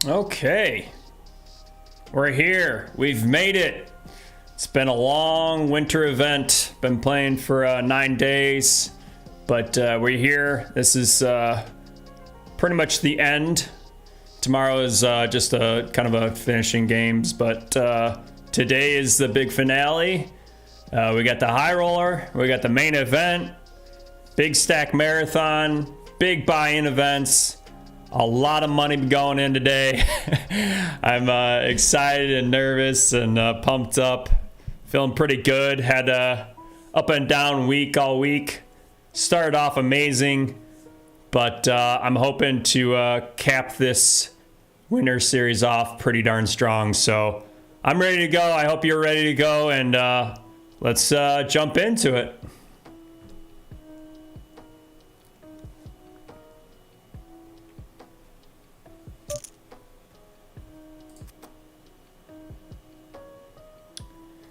Okay, we're here. We've made it. It's been a long winter event. Been playing for 9 days, but we're here. This is pretty much the end. Tomorrow is just a kind of a finishing games, but today is the big finale. We got the high roller, we got the main event, big stack marathon, big buy-in events. A lot of money going in today. I'm excited and nervous and pumped up. Feeling pretty good. Had a up and down week all week. Started off amazing, but I'm hoping to cap this winter series off pretty darn strong. So I'm ready to go. I hope you're ready to go, and let's jump into it.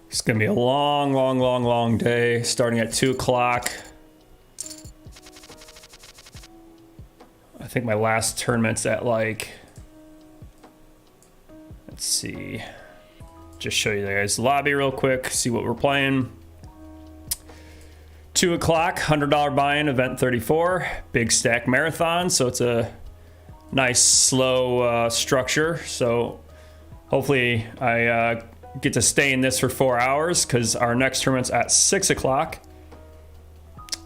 It's gonna be a long day, starting at 2 o'clock. I think my last tournament's at like, let's see, just show you guys the lobby real quick, see what we're playing. 2 o'clock, $100 buy-in, event 34, big stack marathon. So it's a nice slow structure. So hopefully I get to stay in this for 4 hours, because our next tournament's at 6 o'clock.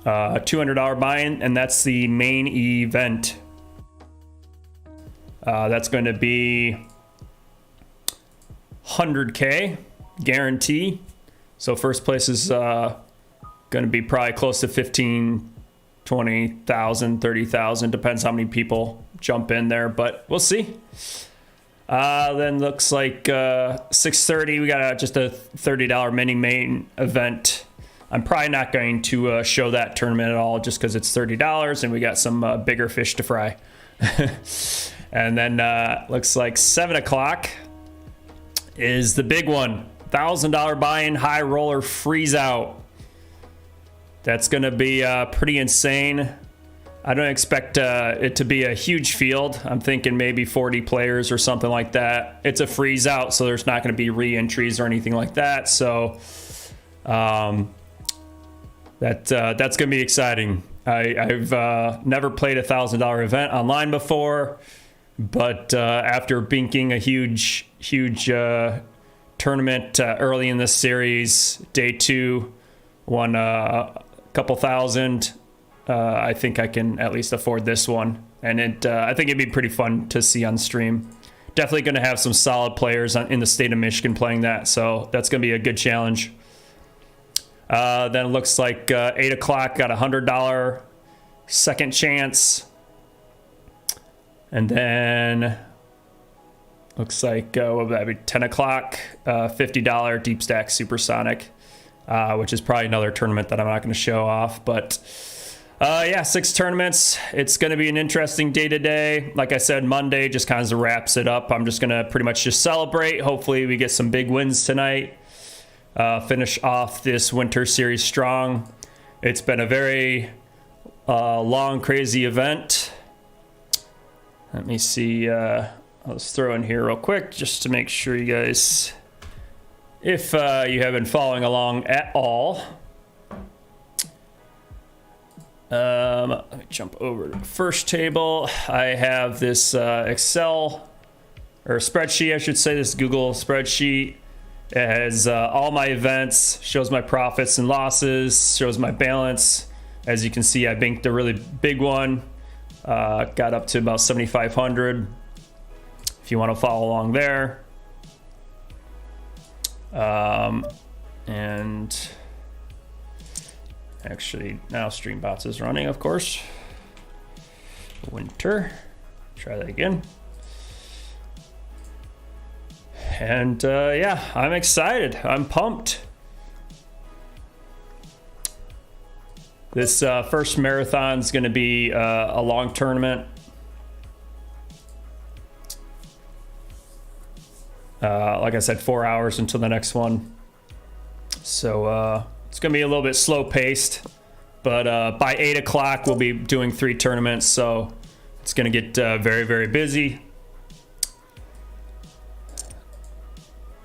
$200 buy-in, and that's the main event. That's going to be 100K guarantee. So first place is going to be probably close to 15, 20,000, 30,000, depends how many people jump in there, but we'll see. Then looks like 6:30, we got just a $30 mini main event. I'm probably not going to show that tournament at all, just because it's $30 and we got some bigger fish to fry. And then looks like 7 o'clock is the big one. $1,000 buy-in, high roller freeze out. That's going to be pretty insane. I don't expect it to be a huge field. I'm thinking maybe 40 players or something like that. It's a freeze out, so there's not going to be re-entries or anything like that. So that's going to be exciting. I've never played a $1,000 event online before, but after binking a huge tournament early in this series, day 2, won a couple thousand. I think I can at least afford this one, and I think it'd be pretty fun to see on stream. Definitely going to have some solid players in the state of Michigan playing that, so that's going to be a good challenge. Then it looks like 8 o'clock got a $100 second chance, and then looks like what would that be, 10 o'clock, $50 deep stack supersonic, which is probably another tournament that I'm not going to show off, but. Yeah, 6 tournaments. It's going to be an interesting day today. Like I said, Monday just kind of wraps it up. I'm just going to pretty much just celebrate. Hopefully we get some big wins tonight. Finish off this winter series strong. It's been a very long, crazy event. Let me see. I'll just throw in here real quick just to make sure you guys, if you have been following along at all. Let me jump over to the first table. I have this Excel, or spreadsheet, I should say, this Google spreadsheet. It has all my events, shows my profits and losses, shows my balance. As you can see, I banked a really big one. Got up to about 7,500. If you want to follow along there. And actually, now StreamBots is running, of course. Winter. Try that again. And yeah, I'm excited. I'm pumped. This first marathon is going to be a long tournament. Like I said, 4 hours until the next one. So it's going to be a little bit slow paced, but by 8 o'clock, we'll be doing 3 tournaments. So it's going to get very, very busy.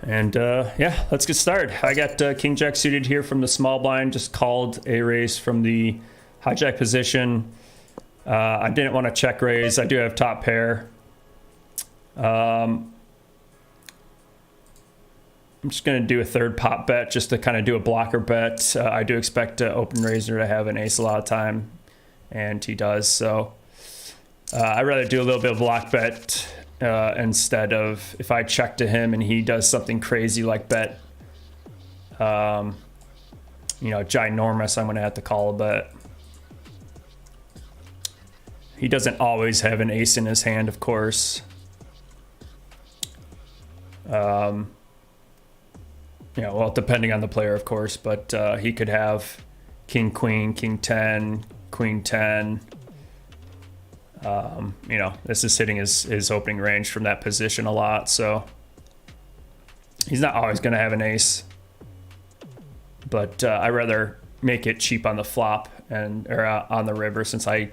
And yeah, let's get started. I got King Jack suited here from the small blind, just called a raise from the hijack position. I didn't want to check raise. I do have top pair. I'm just going to do a third pop bet just to kind of do a blocker bet. I do expect open raiser to have an ace a lot of time, and he does. So I'd rather do a little bit of block bet instead of if I check to him and he does something crazy like bet, you know, ginormous, I'm going to have to call a bet. He doesn't always have an ace in his hand, of course. You know, well, depending on the player, of course, but he could have king, queen, king 10, queen 10. You know, this is hitting his opening range from that position a lot, so he's not always going to have an ace. But I'd rather make it cheap on the flop or on the river, since I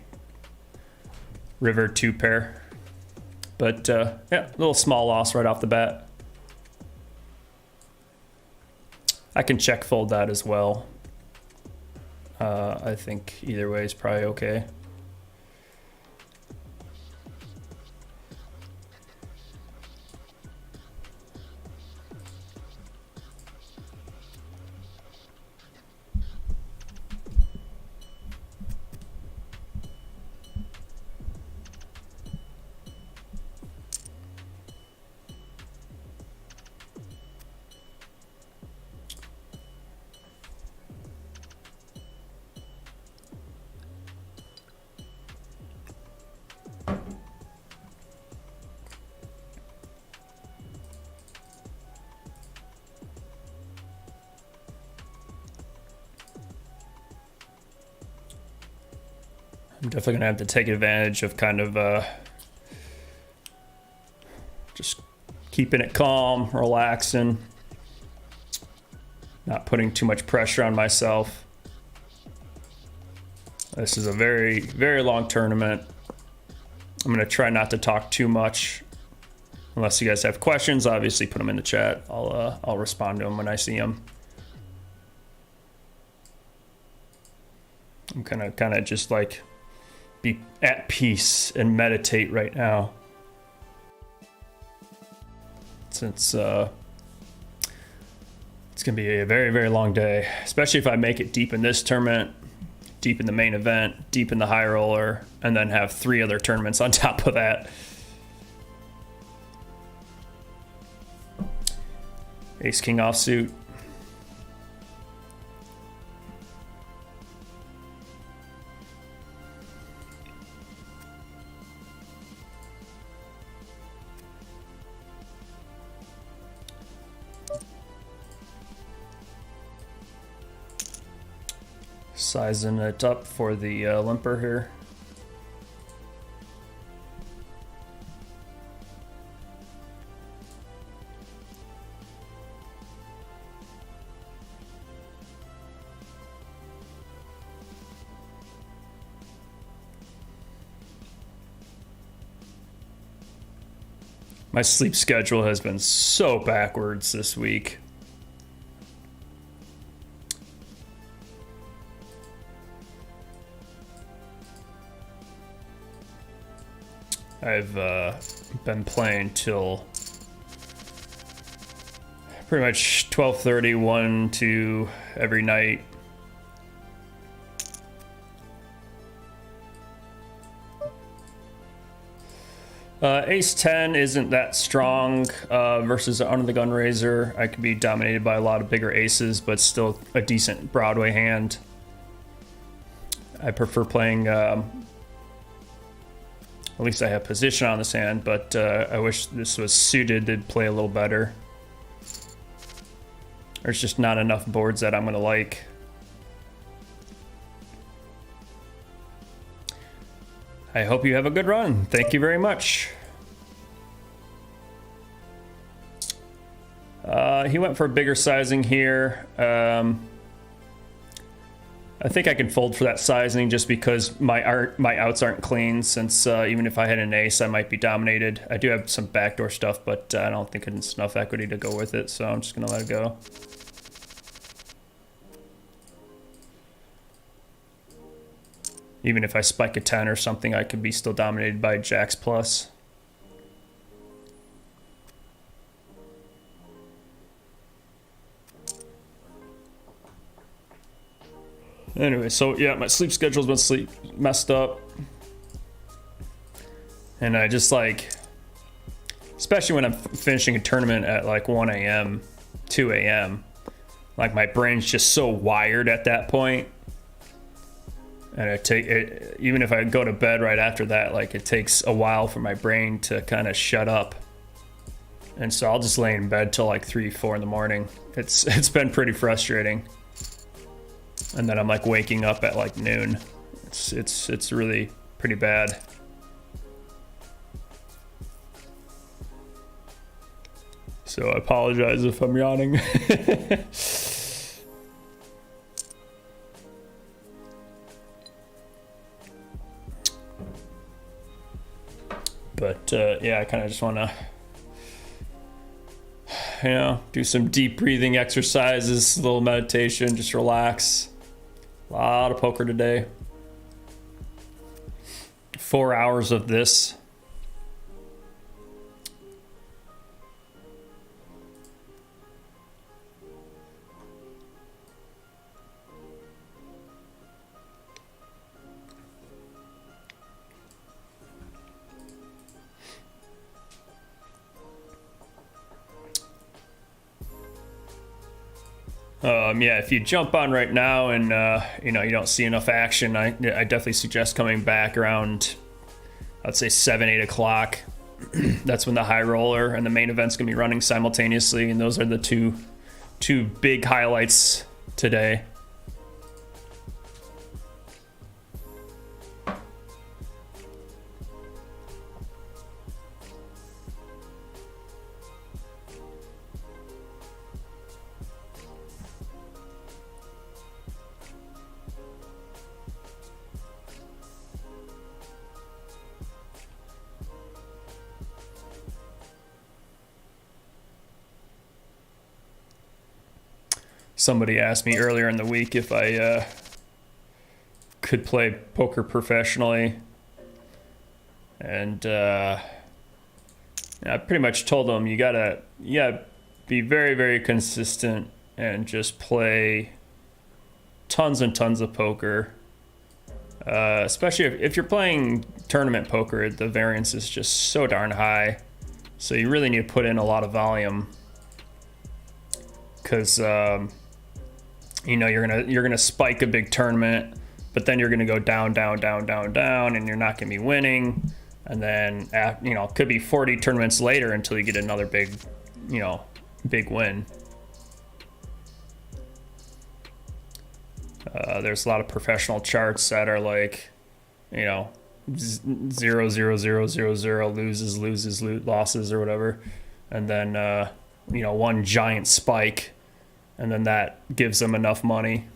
river 2 pair. But yeah, a little small loss right off the bat. I can check fold that as well. I think either way is probably okay. I'm definitely gonna have to take advantage of kind of just keeping it calm, relaxing, not putting too much pressure on myself. This is a very, very long tournament. I'm gonna try not to talk too much. Unless you guys have questions, obviously put them in the chat. I'll respond to them when I see them. I'm kind of just like be at peace and meditate right now, since it's gonna be a very, very long day, especially if I make it deep in this tournament, deep in the main event, deep in the high roller, and then have 3 other tournaments on top of that. Ace king offsuit. Sizing it up for the limper here. My sleep schedule has been so backwards this week. I've been playing till pretty much 12:30, 1, 2 every night. Ace 10 isn't that strong versus an under the gun raiser. I could be dominated by a lot of bigger aces, but still a decent Broadway hand. I prefer playing, at least I have position on this hand, but I wish this was suited to play a little better. There's just not enough boards that I'm going to like. I hope you have a good run. Thank you very much. He went for a bigger sizing here. I think I can fold for that sizing just because my outs aren't clean, since even if I had an ace, I might be dominated. I do have some backdoor stuff, but I don't think it's enough equity to go with it, so I'm just going to let it go. Even if I spike a 10 or something, I could be still dominated by jacks plus. Anyway, so yeah, my sleep schedule's been messed up. And I just like, especially when I'm finishing a tournament at like 1 a.m., 2 a.m., like my brain's just so wired at that point. And even if I go to bed right after that, like it takes a while for my brain to kind of shut up. And so I'll just lay in bed till like 3, 4 in the morning. It's been pretty frustrating. And then I'm like waking up at like noon. It's really pretty bad. So I apologize if I'm yawning. But yeah, I kind of just want to, you know, do some deep breathing exercises, a little meditation, just relax. A lot of poker today. 4 hours of this. Yeah, if you jump on right now and you know, you don't see enough action, I definitely suggest coming back around, I'd say 7, 8 o'clock. That's when the high roller and the main event's gonna be running simultaneously, and those are the two big highlights today. Somebody asked me earlier in the week if I could play poker professionally, and I pretty much told them you gotta be very, very consistent and just play tons and tons of poker. Especially if you're playing tournament poker, the variance is just so darn high, so you really need to put in a lot of volume, because you know, you're gonna spike a big tournament, but then you're gonna go down, down, down, down, down, and you're not gonna be winning. And then, you know, it could be 40 tournaments later until you get another big, you know, big win. There's a lot of professional charts that are like, you know, 0, 0, 0, 0, 0, loses, losses, or whatever, and then you know, one giant spike, and then that gives them enough money.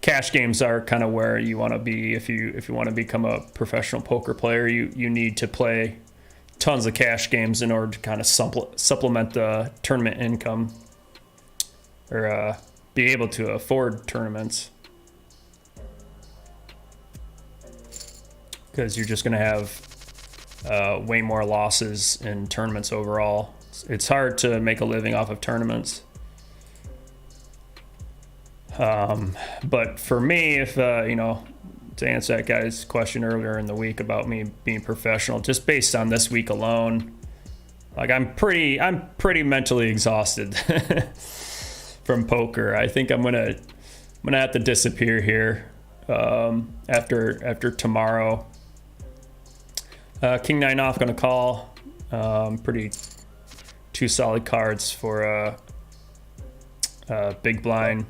Cash games are kind of where you want to be if you want to become a professional poker player. You need to play tons of cash games in order to kind of supplement the tournament income, or be able to afford tournaments, because you're just going to have way more losses in tournaments overall. It's hard to make a living off of tournaments. But for me, if you know, to answer that guy's question earlier in the week about me being professional, just based on this week alone, like I'm pretty mentally exhausted from poker. I think I'm gonna have to disappear here after tomorrow. King 9 off, gonna call. Pretty two solid cards for big blind.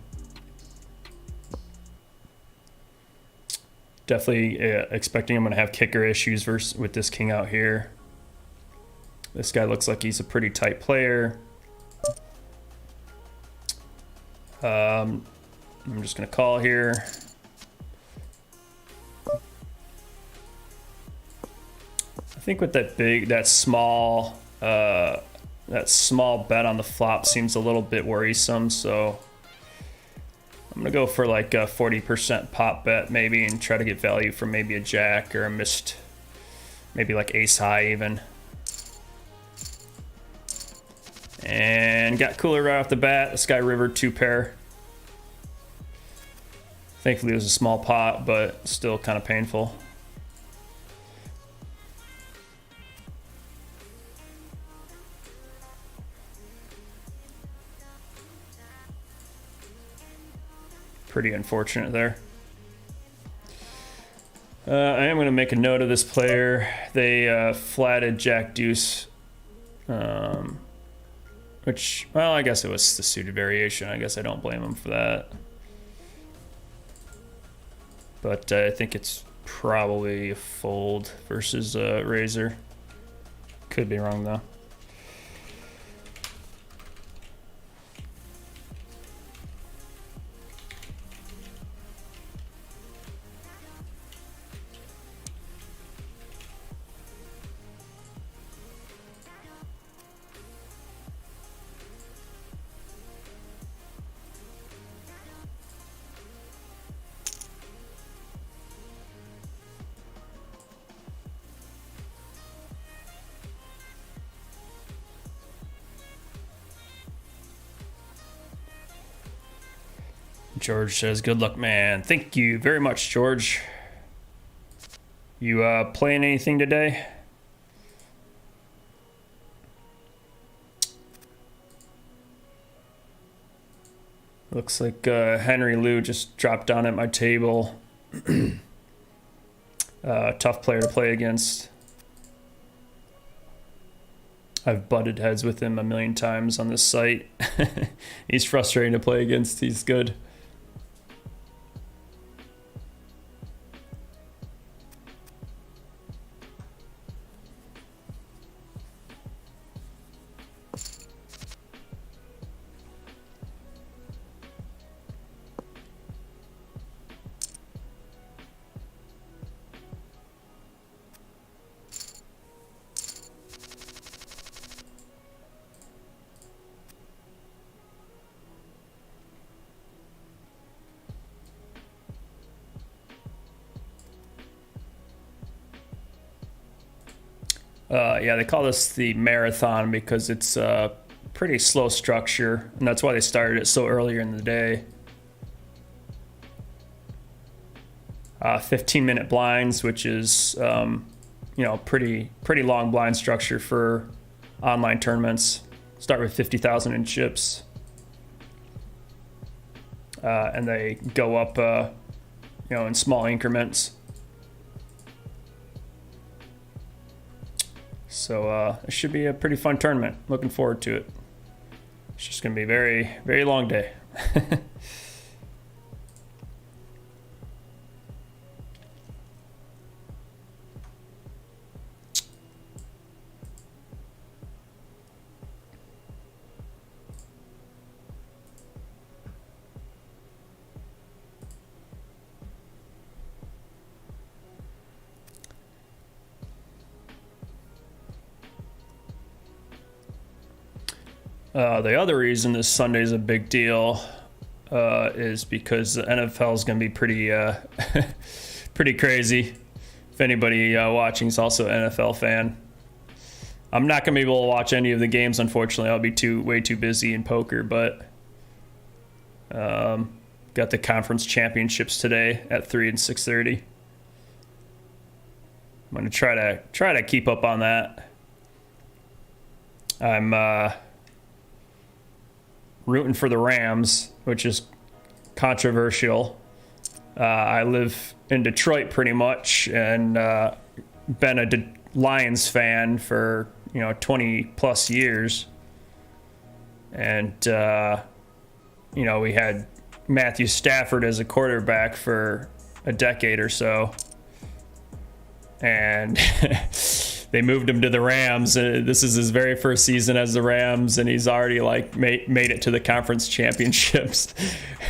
Definitely expecting I'm going to have kicker issues with this king out here. This guy looks like he's a pretty tight player. I'm just gonna call here. I think with that small bet on the flop seems a little bit worrisome, so I'm gonna go for like a 40% pop bet maybe and try to get value from maybe a jack or a missed, maybe like ace high even. And got cooler right off the bat. The Sky River 2-pair. Thankfully it was a small pot, but still kind of painful. Pretty unfortunate there. I am going to make a note of this player. They flatted Jack Deuce, which, well, I guess it was the suited variation. I guess I don't blame him for that. But I think it's probably a fold versus a razor. Could be wrong though. George says, good luck, man. Thank you very much, George. You playing anything today? Looks like Henry Liu just dropped down at my table. Tough player to play against. I've butted heads with him a million times on this site. He's frustrating to play against. He's good. Yeah, they call this the marathon because it's a pretty slow structure, and that's why they started it so earlier in the day. 15-minute blinds, which is pretty long blind structure for online tournaments. Start with 50,000 in chips, and they go up, in small increments. So it should be a pretty fun tournament. Looking forward to it. It's just going to be a very, very long day. The other reason this Sunday is a big deal is because the NFL is going to be pretty pretty crazy. If anybody watching is also an NFL fan, I'm not going to be able to watch any of the games, unfortunately. I'll be way too busy in poker, but got the conference championships today at 3 and 6:30. I'm going to try to keep up on that. I'm rooting for the Rams, which is controversial. I live in Detroit pretty much, and been a Lions fan for 20 plus years. And we had Matthew Stafford as a quarterback for a decade or so, and they moved him to the Rams. This is his very first season as the Rams, and he's already like made it to the conference championships,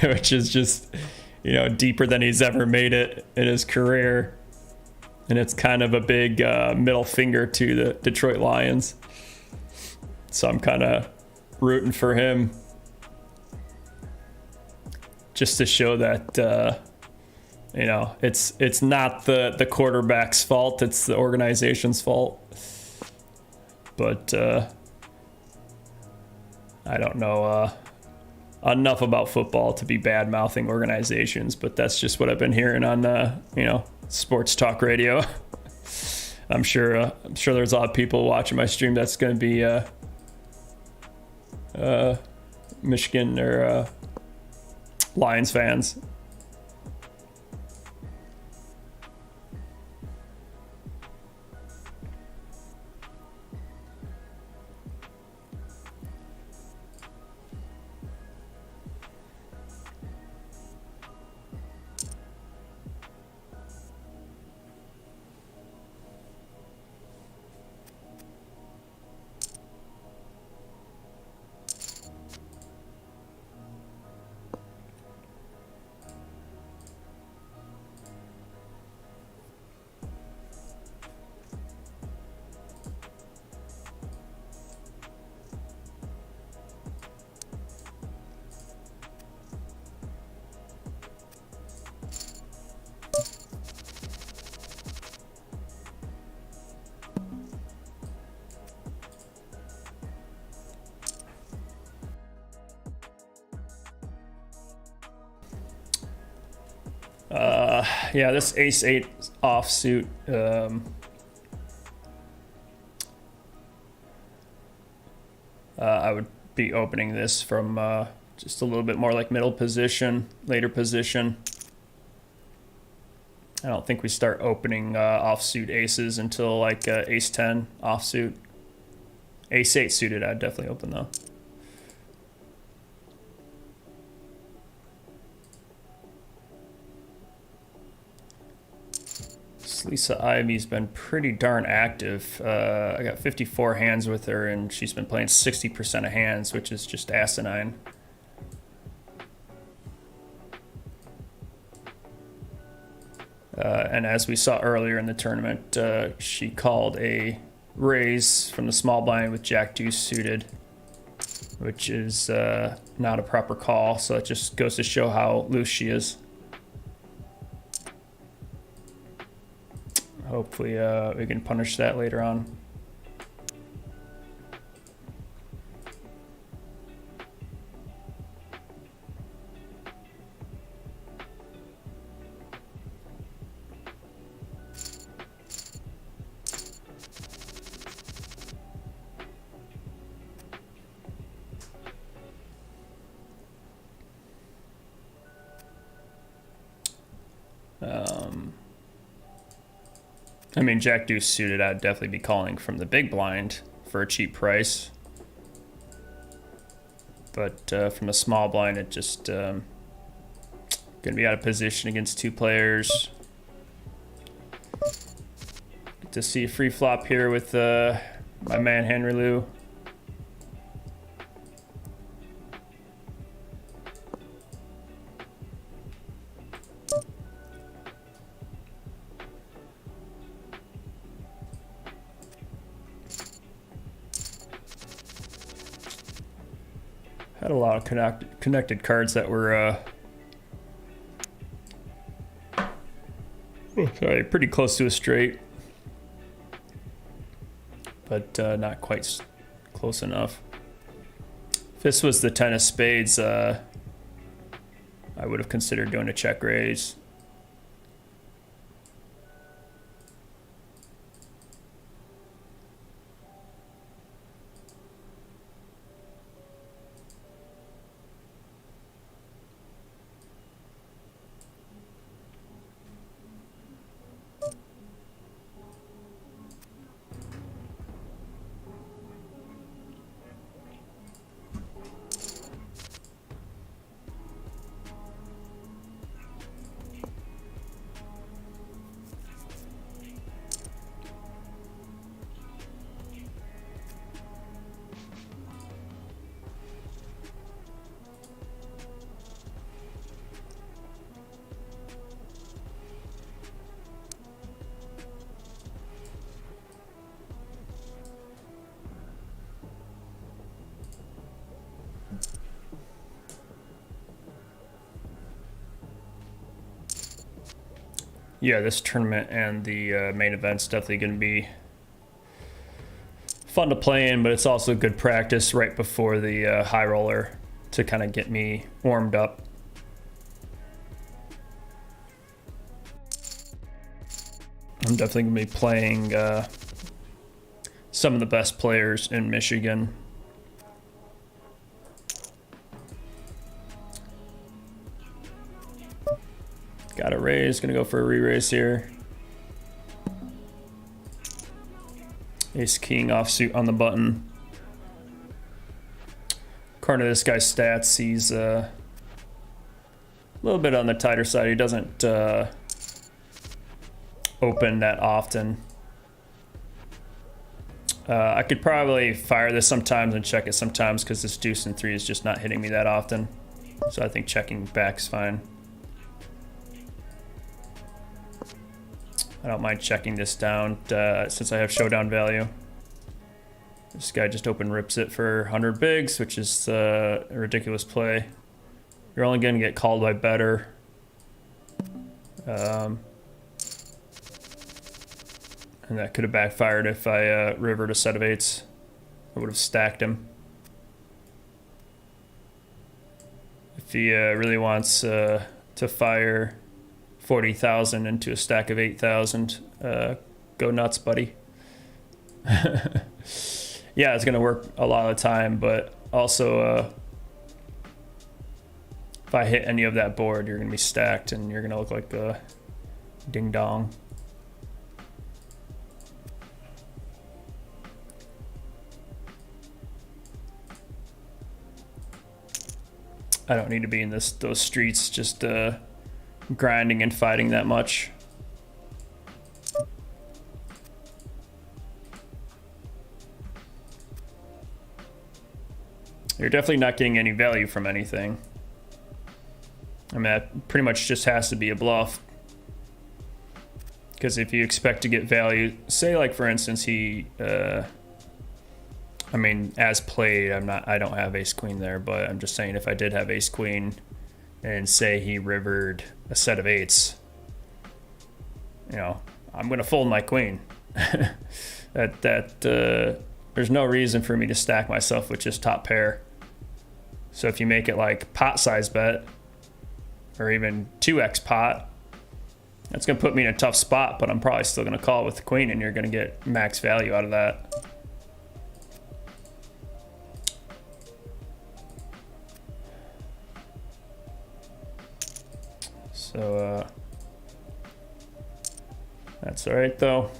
which is just, you know, deeper than he's ever made it in his career. And it's kind of a big middle finger to the Detroit Lions. So I'm kind of rooting for him, just to show that you know, it's not the quarterback's fault, it's the organization's fault. But I don't know enough about football to be bad mouthing organizations, but that's just what I've been hearing on you know, sports talk radio. I'm sure there's a lot of people watching my stream that's going to be Michigan or Lions fans. Yeah, this ace-8 offsuit, I would be opening this from just a little bit more like middle position, later position. I don't think we start opening offsuit aces until like ace-10 offsuit. Ace-8 suited, I'd definitely open though. Lisa Ivy's been pretty darn active. I got 54 hands with her, and she's been playing 60% of hands, which is just asinine. And as we saw earlier in the tournament, she called a raise from the small blind with Jack Deuce suited, which is not a proper call. So it just goes to show how loose she is. Hopefully we can punish that later on. I mean, Jack Deuce suited, I'd definitely be calling from the big blind for a cheap price. But from the small blind, it just gonna be out of position against two players. Get to see a free flop here with my man Henry Lou. Had a lot of connected cards that were sorry, pretty close to a straight, but not quite close enough. If this was the 10 of spades, I would have considered doing a check raise. Yeah, this tournament and the main event's definitely going to be fun to play in, but it's also good practice right before the high roller to kind of get me warmed up. I'm definitely going to be playing some of the best players in Michigan. Got a raise, gonna go for a re-raise here. Ace king offsuit on the button. According to this guy's stats, he's a little bit on the tighter side. He doesn't open that often. I could probably fire this sometimes and check it sometimes because this deuce and 3 is just not hitting me that often. So I think checking back's fine. I don't mind checking this down since I have showdown value. This guy just open rips it for 100 bigs, which is a ridiculous play. You're only going to get called by better. And that could have backfired if I rivered a set of 8s. I would have stacked him. If he really wants to fire 40,000 into a stack of 8,000. Go nuts, buddy. Yeah, it's gonna work a lot of the time, but also if I hit any of that board, you're gonna be stacked and you're gonna look like a ding dong. I don't need to be in those streets just grinding and fighting that much. You're definitely not getting any value from anything. I mean, that pretty much just has to be a bluff. Because if you expect to get value, say like for instance he, I mean as played, I don't have ace queen there, but I'm just saying if I did have ace queen and say he rivered a set of 8s, you know, I'm gonna fold my queen. There's no reason for me to stack myself with just top pair. So if you make it like pot size bet, or even 2x pot, that's gonna put me in a tough spot, but I'm probably still gonna call with the queen and you're gonna get max value out of that. So that's all right though.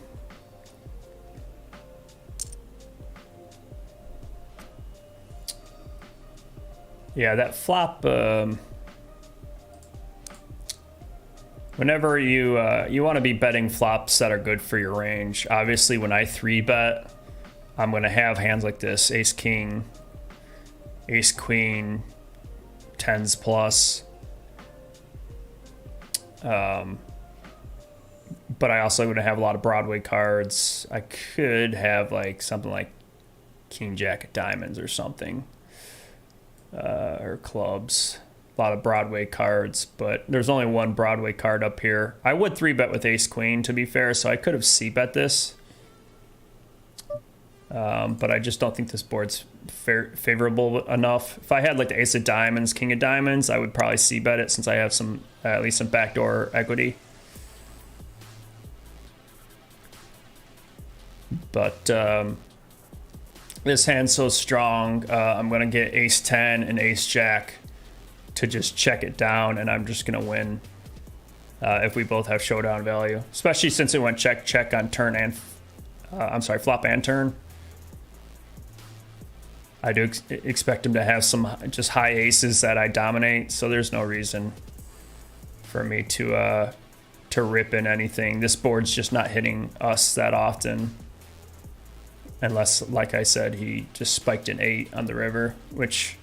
Yeah, that flop, whenever you want to be betting flops that are good for your range. Obviously when I 3-bet, I'm gonna have hands like this: ace king, ace queen, 10s plus. But I also would have a lot of Broadway cards. I could have like something like king jack of diamonds or something, or clubs. A lot of Broadway cards, but there's only one Broadway card up here. I would 3-bet with ace queen, to be fair, so I could have c-bet this. But I just don't think this board's favorable enough. If I had like the ace of diamonds, king of diamonds, I would probably c-bet it since I have some, at least some backdoor equity. But this hand's so strong, I'm gonna get ace 10 and ace jack to just check it down, and I'm just gonna win if we both have showdown value, especially since it went check check on turn and I'm sorry, flop and turn. I do expect him to have some just high aces that I dominate, so there's no reason for me to rip in anything. This board's just not hitting us that often, unless, like I said, he just spiked an 8 on the river, which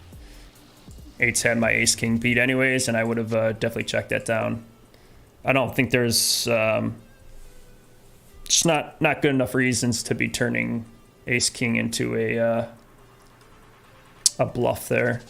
8's had my ace king beat anyways, and I would have definitely checked that down. I don't think there's just not good enough reasons to be turning ace king into a bluff there.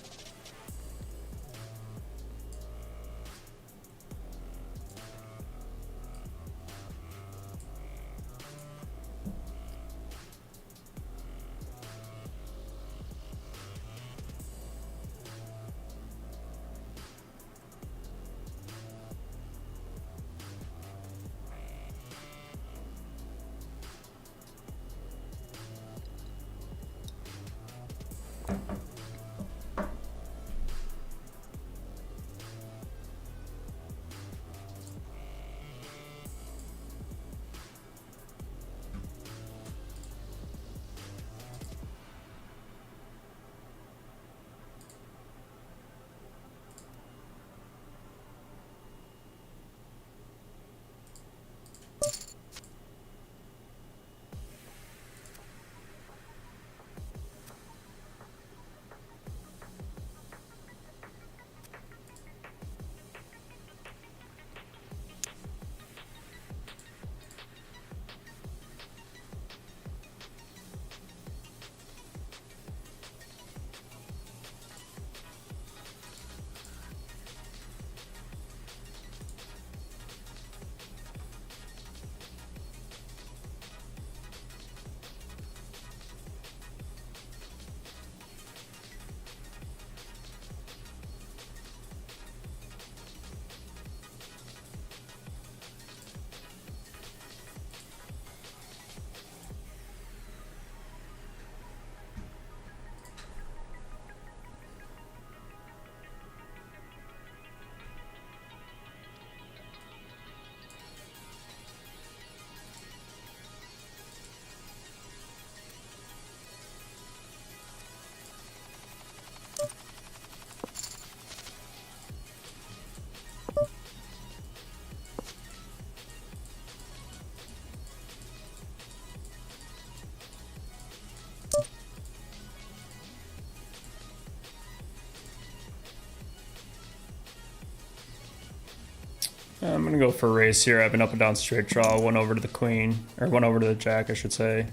I'm gonna go for a raise here. I have an up and down straight draw, one over to the queen, or one over to the jack, I should say.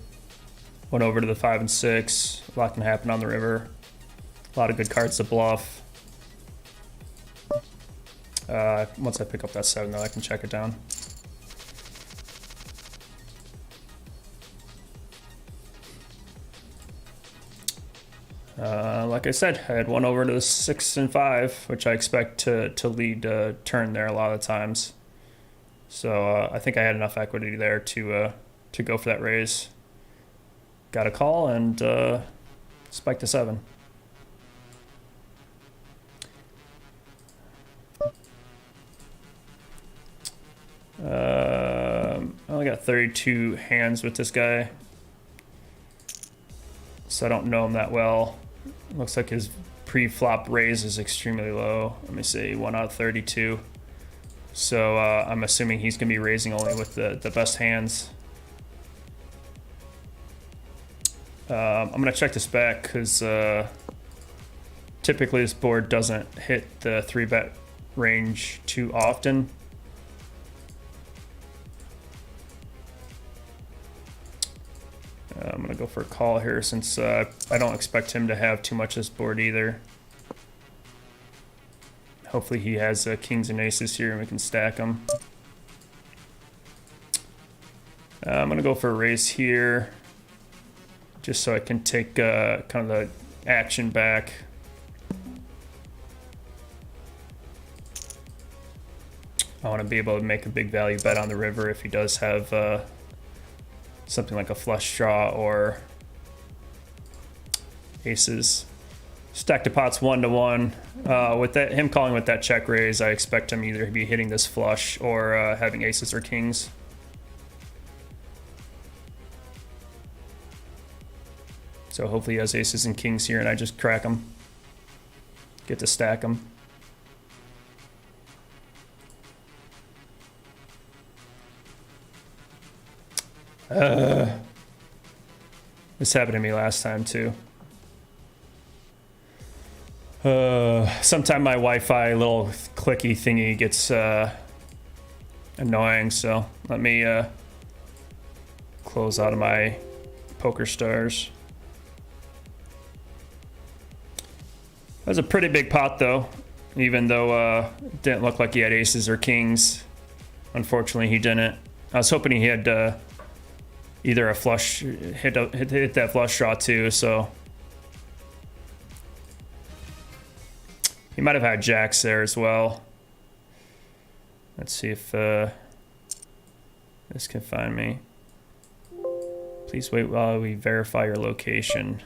One over to the 5 and 6. A lot can happen on the river. A lot of good cards to bluff. Once I pick up that 7 though, I can check it down. Like I said, I had one over to the 6 and 5, which I expect to lead turn there a lot of the times. So I think I had enough equity there to go for that raise. Got a call and spike to 7. I only got 32 hands with this guy, so I don't know him that well. Looks like his pre-flop raise is extremely low. Let me see, 1 out of 32. So I'm assuming he's gonna be raising only with the best hands. I'm gonna check this back because typically this board doesn't hit the 3-bet range too often. I'm gonna go for a call here since I don't expect him to have too much this board either. Hopefully he has kings and aces here and we can stack them. I'm gonna go for a raise here just so I can take kind of the action back. I want to be able to make a big value bet on the river if he does have something like a flush draw or aces. Stack to pots 1 to 1. With that, him calling with that check raise, I expect him either to be hitting this flush or having aces or kings. So hopefully he has aces and kings here and I just crack them. Get to stack them. This happened to me last time too. Sometime my Wi-Fi little clicky thingy gets annoying, so let me close out of my PokerStars. That was a pretty big pot though, even though it didn't look like he had aces or kings. Unfortunately, he didn't. I was hoping he had either a flush, hit that flush draw too, so. He might have had jacks there as well. Let's see if this can find me. Please wait while we verify your location.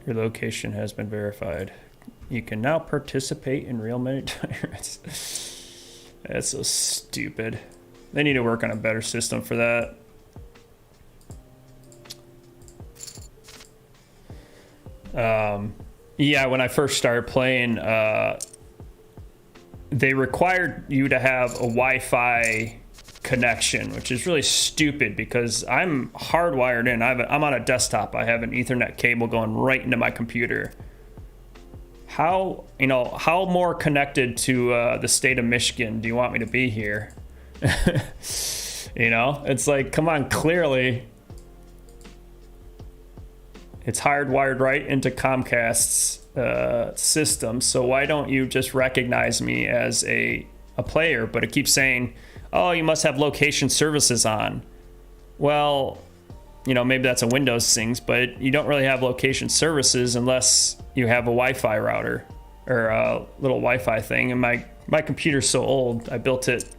Your location has been verified. You can now participate in real money tournaments. That's so stupid. They need to work on a better system for that. Yeah, when I first started playing, they required you to have a Wi-Fi connection, which is really stupid because I'm hardwired in. I'm on a desktop. I have an Ethernet cable going right into my computer. How more connected to the state of Michigan do you want me to be here? It's like, come on, clearly it's hardwired right into Comcast's system, so why don't you just recognize me as a player? But it keeps saying, oh, you must have location services on. Well, maybe that's a Windows thing, but you don't really have location services unless you have a Wi-Fi router or a little Wi-Fi thing. And my computer's so old, I built it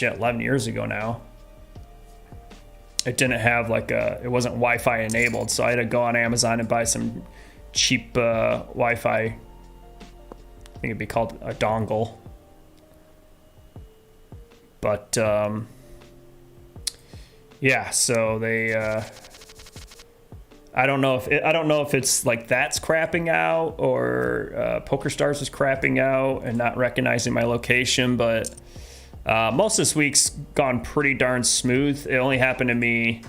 11 years ago now. It didn't have it wasn't Wi-Fi enabled, so I had to go on Amazon and buy some cheap Wi-Fi. I think it'd be called a dongle. But yeah, so they I don't know if it's like that's crapping out or PokerStars is crapping out and not recognizing my location, but most of this week's gone pretty darn smooth. It only happened to me,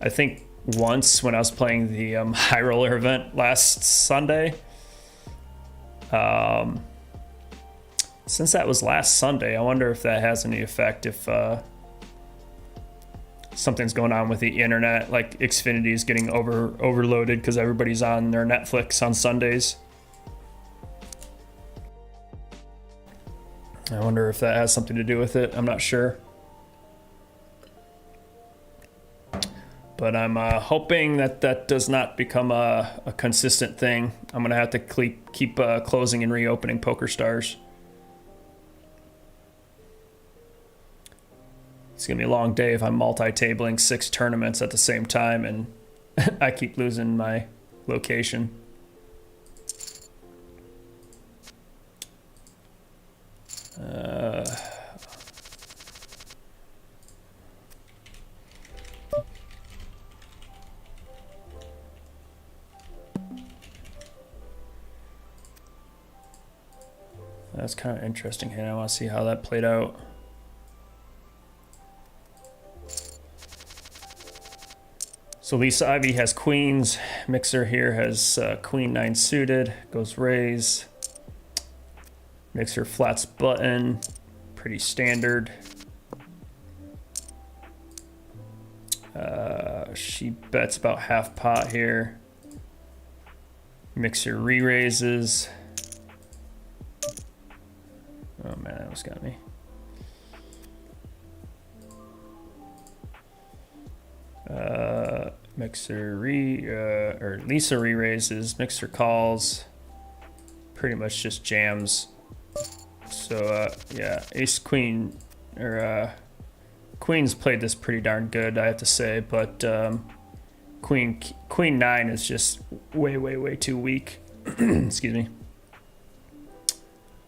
I think, once when I was playing the high roller event last Sunday. Since that was last Sunday, I wonder if that has any effect, if something's going on with the internet, like Xfinity is getting overloaded because everybody's on their Netflix on Sundays. I wonder if that has something to do with it. I'm not sure. But I'm hoping that that does not become a consistent thing. I'm going to have to keep closing and reopening PokerStars. It's going to be a long day if I'm multi-tabling 6 tournaments at the same time and I keep losing my location. That's kind of interesting hand. I want to see how that played out. So Lisa Ivy has queens. Mixer here has queen 9 suited. Goes raise. Mixer flats button. Pretty standard. She bets about half pot here. Mixer re-raises. Oh man, that almost got me. Mixer or Lisa re-raises, Mixer calls, pretty much just jams. So yeah, Ace Queen or Queen's played this pretty darn good, I have to say, but Queen 9 is just way too weak. Excuse me.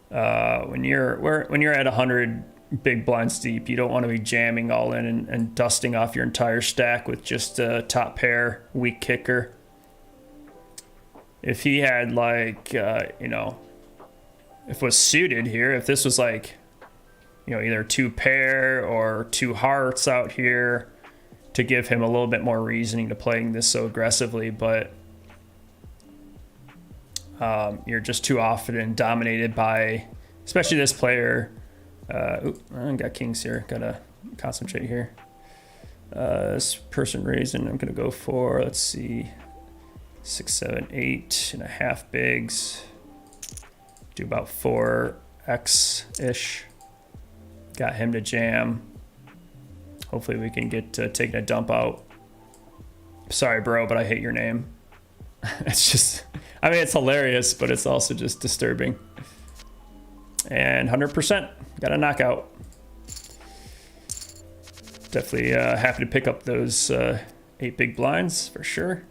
When you're at 100 big blinds deep, you don't want to be jamming all in and dusting off your entire stack with just a top pair weak kicker. If he had like you know, if it was suited here, if this was like, you know, either 2 pair or 2 hearts out here, to give him a little bit more reasoning to playing this so aggressively, but you're just too often dominated by, especially this player. I got kings here. Gotta concentrate here. This person raising, I'm gonna go for, let's see, 6, 7, 8.5 bigs. Do about 4x-ish. Got him to jam. Hopefully we can get taking a dump out. Sorry, bro, but I hate your name. It's just, I mean, it's hilarious, but it's also just disturbing. And 100%, got a knockout. Definitely happy to pick up those 8 big blinds for sure.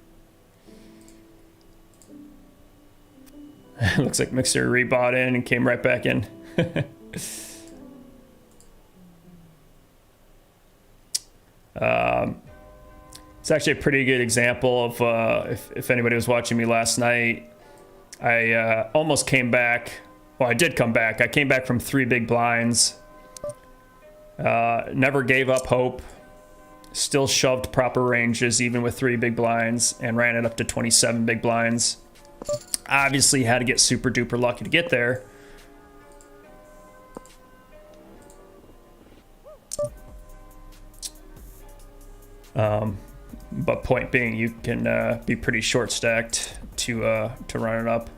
Looks like Mixer rebought in and came right back in. It's actually a pretty good example of if anybody was watching me last night, I almost came back. Well, I did come back. I came back from 3 big blinds. Never gave up hope. Still shoved proper ranges even with 3 big blinds and ran it up to 27 big blinds. Obviously had to get super duper lucky to get there. But point being, you can be pretty short stacked to run it up.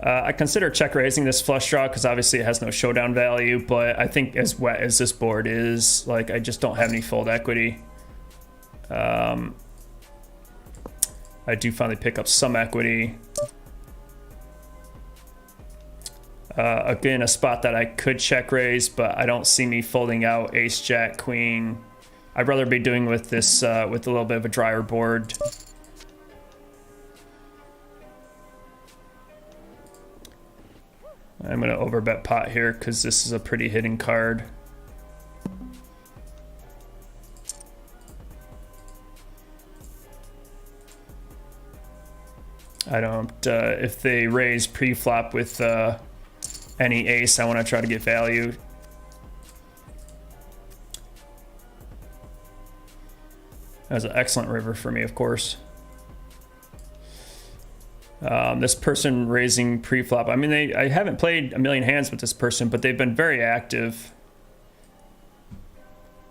I consider check raising this flush draw because obviously it has no showdown value, but I think as wet as this board is, like, I just don't have any fold equity. I do finally pick up some equity. Again, a spot that I could check raise, but I don't see me folding out ace, jack, queen. I'd rather be doing with this with a little bit of a drier board. I'm gonna overbet pot here because this is a pretty hidden card. I don't, if they raise pre-flop with any ace, I want to try to get value. That was an excellent river for me, of course. This person raising pre-flop. I mean, I haven't played a million hands with this person, but they've been very active.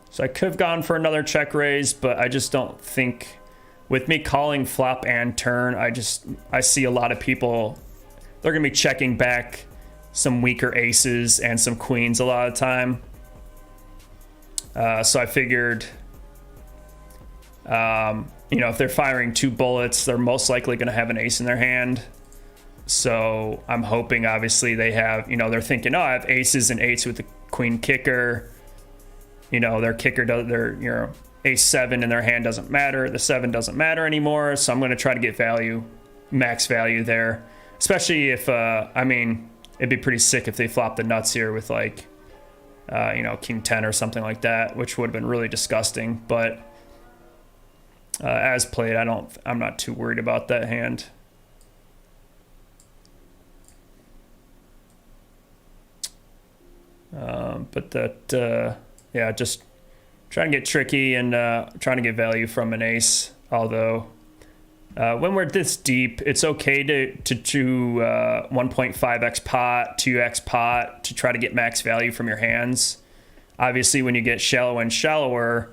So I could have gone for another check raise, but I just don't think, with me calling flop and turn, I see a lot of people, they're going to be checking back some weaker aces and some queens a lot of the time. So I figured, you know, if they're firing 2 bullets, they're most likely going to have an ace in their hand. So I'm hoping, obviously, they have, you know, they're thinking, oh, I have aces and 8s with the queen kicker. You know, their kicker does, their, you know, ace 7 in their hand doesn't matter. The 7 doesn't matter anymore. So I'm going to try to get value, max value there. Especially if, I mean, it'd be pretty sick if they flopped the nuts here with, like, you know, king 10 or something like that, which would have been really disgusting. But as played, I'm not too worried about that hand. But that, yeah, just trying to get tricky and trying to get value from an ace. Although when we're this deep, it's okay to do 1.5x pot, 2x pot to try to get max value from your hands. Obviously, when you get shallow and shallower,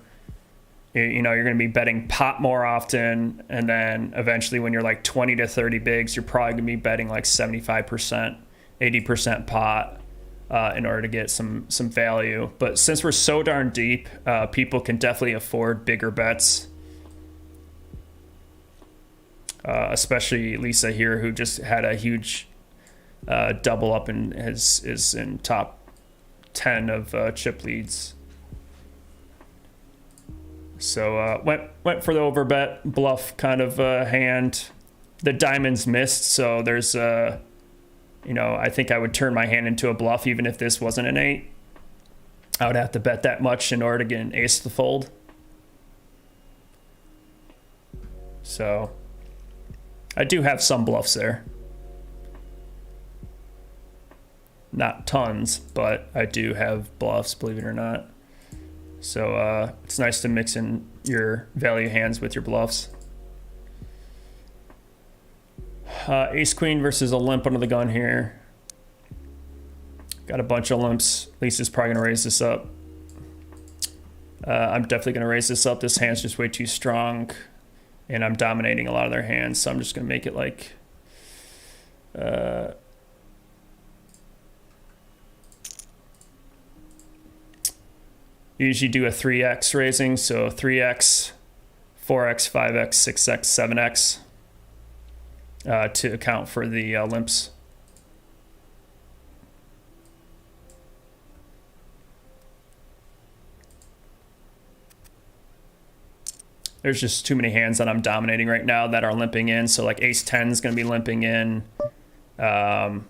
you know, you're going to be betting pot more often. And then eventually when you're like 20 to 30 bigs, you're probably going to be betting like 75%, 80% pot. In order to get some value. But since we're so darn deep, people can definitely afford bigger bets. Especially Lisa here, who just had a huge double up and is in top 10 of chip leads. So went for the overbet bluff kind of hand. The diamonds missed, so there's you know, I think I would turn my hand into a bluff even if this wasn't an 8. I would have to bet that much in order to get an ace to fold. So I do have some bluffs there. Not tons, but I do have bluffs, believe it or not. So it's nice to mix in your value hands with your bluffs. Ace queen versus a limp under the gun here. Got a bunch of limps. Lisa's probably gonna raise this up. I'm definitely gonna raise this up. This hand's just way too strong, and I'm dominating a lot of their hands, so I'm just gonna make it like usually do a 3x raising, so 3x, 4x, 5x, 6x, 7x. To account for the limps. There's just too many hands that I'm dominating right now that are limping in. So like ace 10 is going to be limping in. I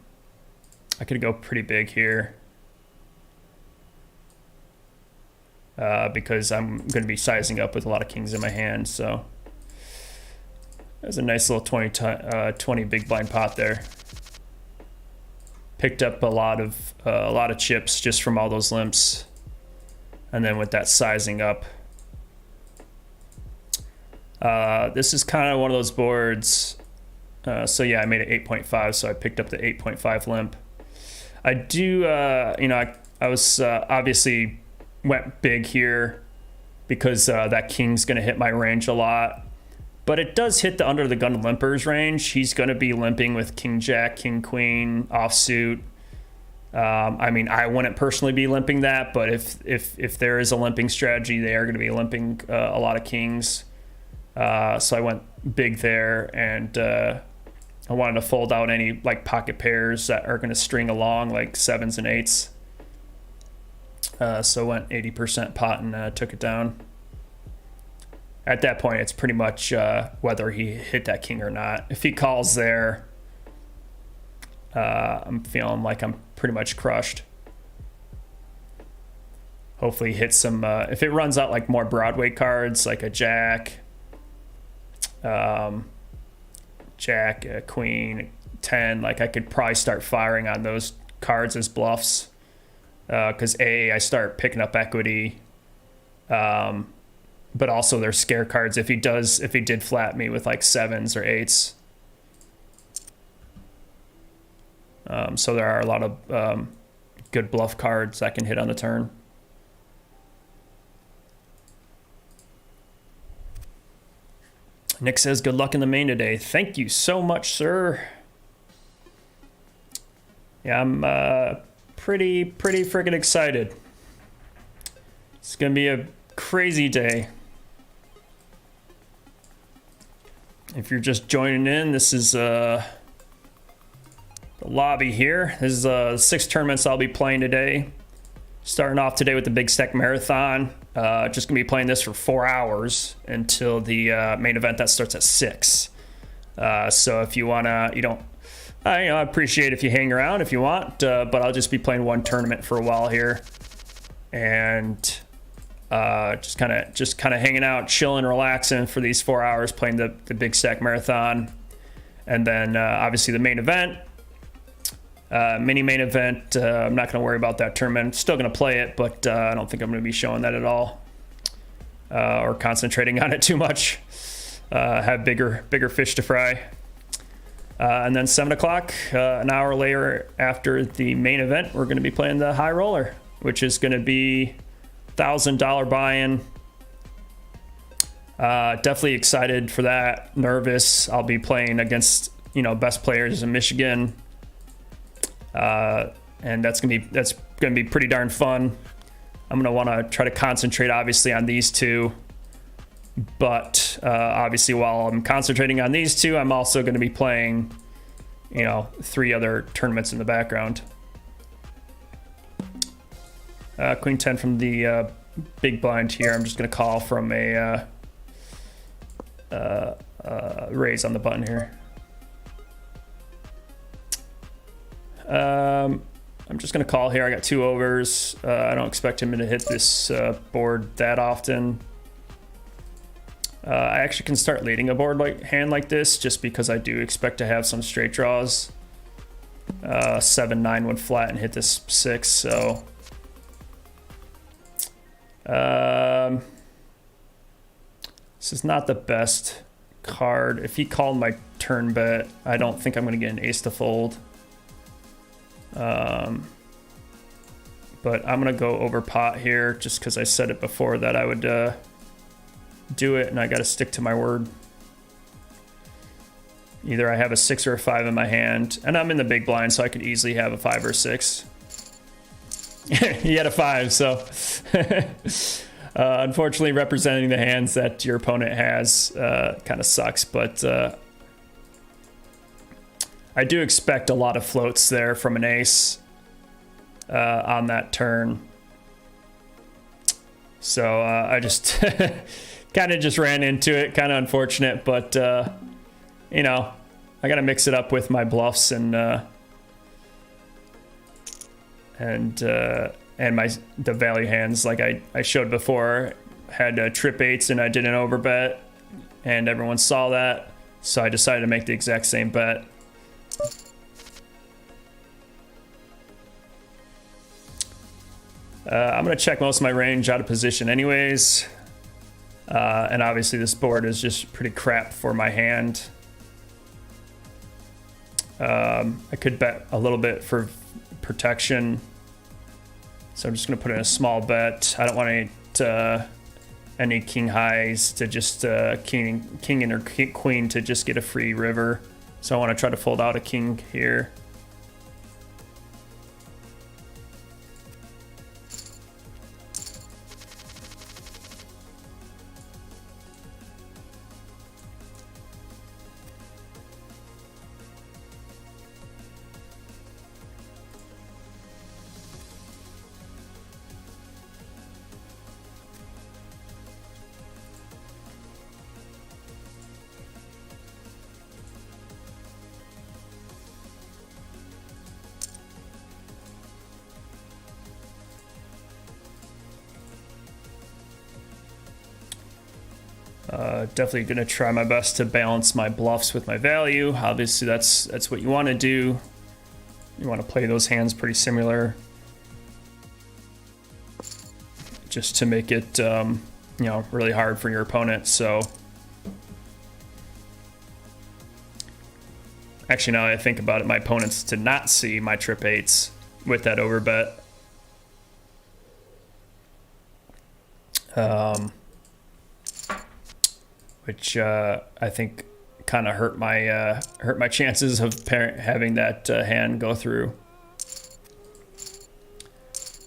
could go pretty big here. Because I'm going to be sizing up with a lot of kings in my hand. So there's a nice little 20 big blind pot there. Picked up a lot of chips just from all those limps, and then with that sizing up, this is kind of one of those boards. So yeah, I made it 8.5, so I picked up the 8.5 limp. I do, you know, I was obviously went big here because that king's going to hit my range a lot. But it does hit the under the gun limpers range. He's going to be limping with king jack, king queen, offsuit. I mean, I wouldn't personally be limping that, but if there is a limping strategy, they are going to be limping a lot of kings. So I went big there, and I wanted to fold out any like pocket pairs that are going to string along, like 7s and 8s. So went 80% pot and took it down. At that point, it's pretty much whether he hit that king or not. If he calls there, I'm feeling like I'm pretty much crushed. Hopefully he hits some, if it runs out like more Broadway cards, like a jack, a queen, 10, like I could probably start firing on those cards as bluffs. Because I start picking up equity. But also they're scare cards if he did flat me with like 7s or 8s. So there are a lot of good bluff cards that can hit on the turn. Nick says, good luck in the main today. Thank you so much, sir. Yeah, I'm pretty freaking excited. It's going to be a crazy day. If you're just joining in, this is the lobby here. This is 6 tournaments I'll be playing today. Starting off today with the Big Stack Marathon. Just gonna be playing this for 4 hours until the main event that starts at 6. So if you wanna, I appreciate if you hang around if you want, but I'll just be playing one tournament for a while here, and just kind of hanging out, chilling, relaxing for these 4 hours, playing the Big Stack Marathon, and then obviously the main event. Mini main event, I'm not going to worry about that tournament. I'm still going to play it, but I don't think I'm going to be showing that at all, or concentrating on it too much. Have bigger fish to fry. And then 7 o'clock, an hour later after the main event, we're going to be playing the high roller, which is going to be $1,000 buy-in. Definitely excited for that. Nervous. I'll be playing against best players in Michigan. And that's gonna be pretty darn fun. I'm gonna want to try to concentrate obviously on these two, but obviously while I'm concentrating on these two, I'm also going to be playing 3 other tournaments in the background. Queen 10 from the big blind here. I'm just gonna call from a raise on the button here. I'm just going to call here. I got 2 overs. I don't expect him to hit this board that often. I actually can start leading a board hand like this just because I do expect to have some straight draws. 7-9 would flat and hit this 6. So this is not the best card. If he called my turn bet, I don't think I'm going to get an ace to fold. But I'm gonna go over pot here just because I said it before that I would do it, and I gotta stick to my word. Either I have a 6 or a 5 in my hand, and I'm in the big blind, so I could easily have a 5 or 6. He had a 5, so unfortunately representing the hands that your opponent has kind of sucks, but I do expect a lot of floats there from an ace on that turn. So I just kind of just ran into it. Kind of unfortunate, but I got to mix it up with my bluffs and the value hands. Like I showed before, had trip 8s and I did an overbet, and everyone saw that, so I decided to make the exact same bet. I'm going to check most of my range out of position anyways. And obviously this board is just pretty crap for my hand. I could bet a little bit for protection. So I'm just going to put in a small bet. I don't want any king highs to just king and or queen to just get a free river. So I want to try to fold out a king here. Definitely going to try my best to balance my bluffs with my value. Obviously, that's what you want to do. You want to play those hands pretty similar, just to make it really hard for your opponent. So Actually, now that I think about it, my opponents did not see my trip eights with that overbet. Which I think kind of hurt my chances of having that hand go through.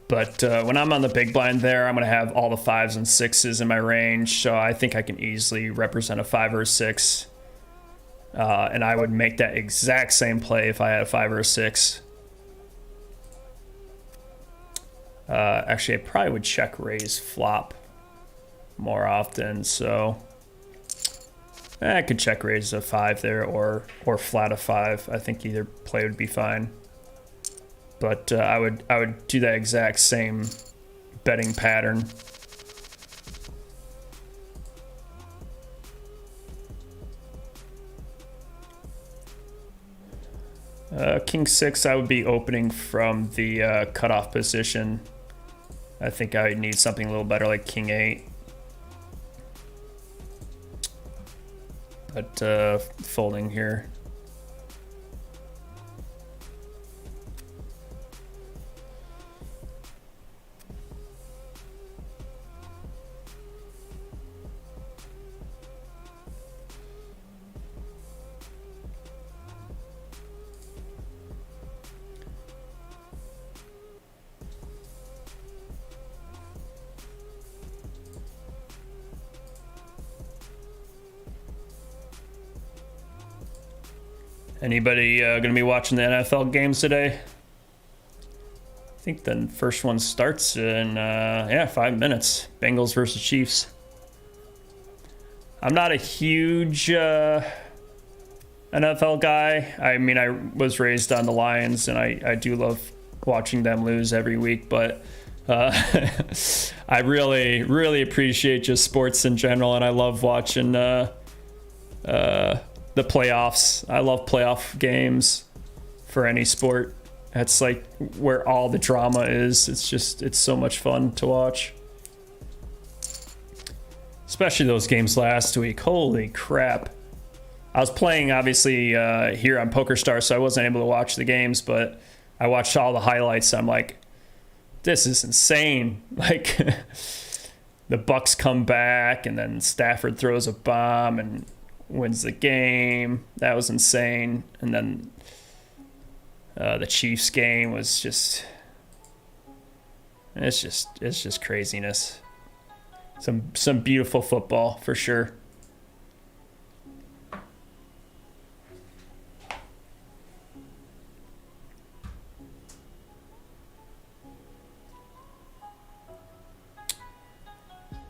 But when I'm on the big blind there, I'm going to have all the 5s and 6s in my range, so I think I can easily represent a 5 or a 6. And I would make that exact same play if I had a 5 or a 6. Actually, I probably would check raise flop more often, so I could check raise a 5 there or flat a 5. I think either play would be fine. But I would do that exact same betting pattern. King 6, I would be opening from the cutoff position. I think I would need something a little better like King 8. But folding here. Anybody going to be watching the NFL games today? I think the first one starts in 5 minutes. Bengals versus Chiefs. I'm not a huge NFL guy. I mean, I was raised on the Lions, and I do love watching them lose every week. But I really, really appreciate just sports in general, and I love watching the playoffs. I love playoff games for any sport. That's like where all the drama is. It's so much fun to watch. Especially those games last week. Holy crap. I was playing obviously here on PokerStars, so I wasn't able to watch the games, but I watched all the highlights. I'm like, this is insane. Like the Bucks come back and then Stafford throws a bomb and wins the game. That was insane. And then the Chiefs game was just it's just craziness. Some beautiful football for sure.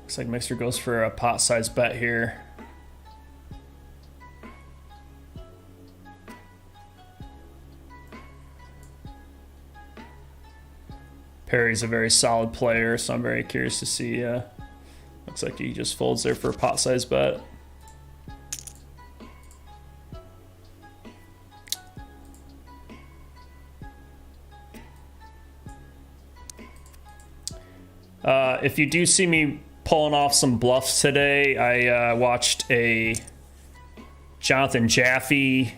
Looks like Mixer goes for a pot size bet here. Perry's a very solid player, so I'm very curious to see. Looks like he just folds there for a pot size bet. If you do see me pulling off some bluffs today, I watched a Jonathan Jaffe.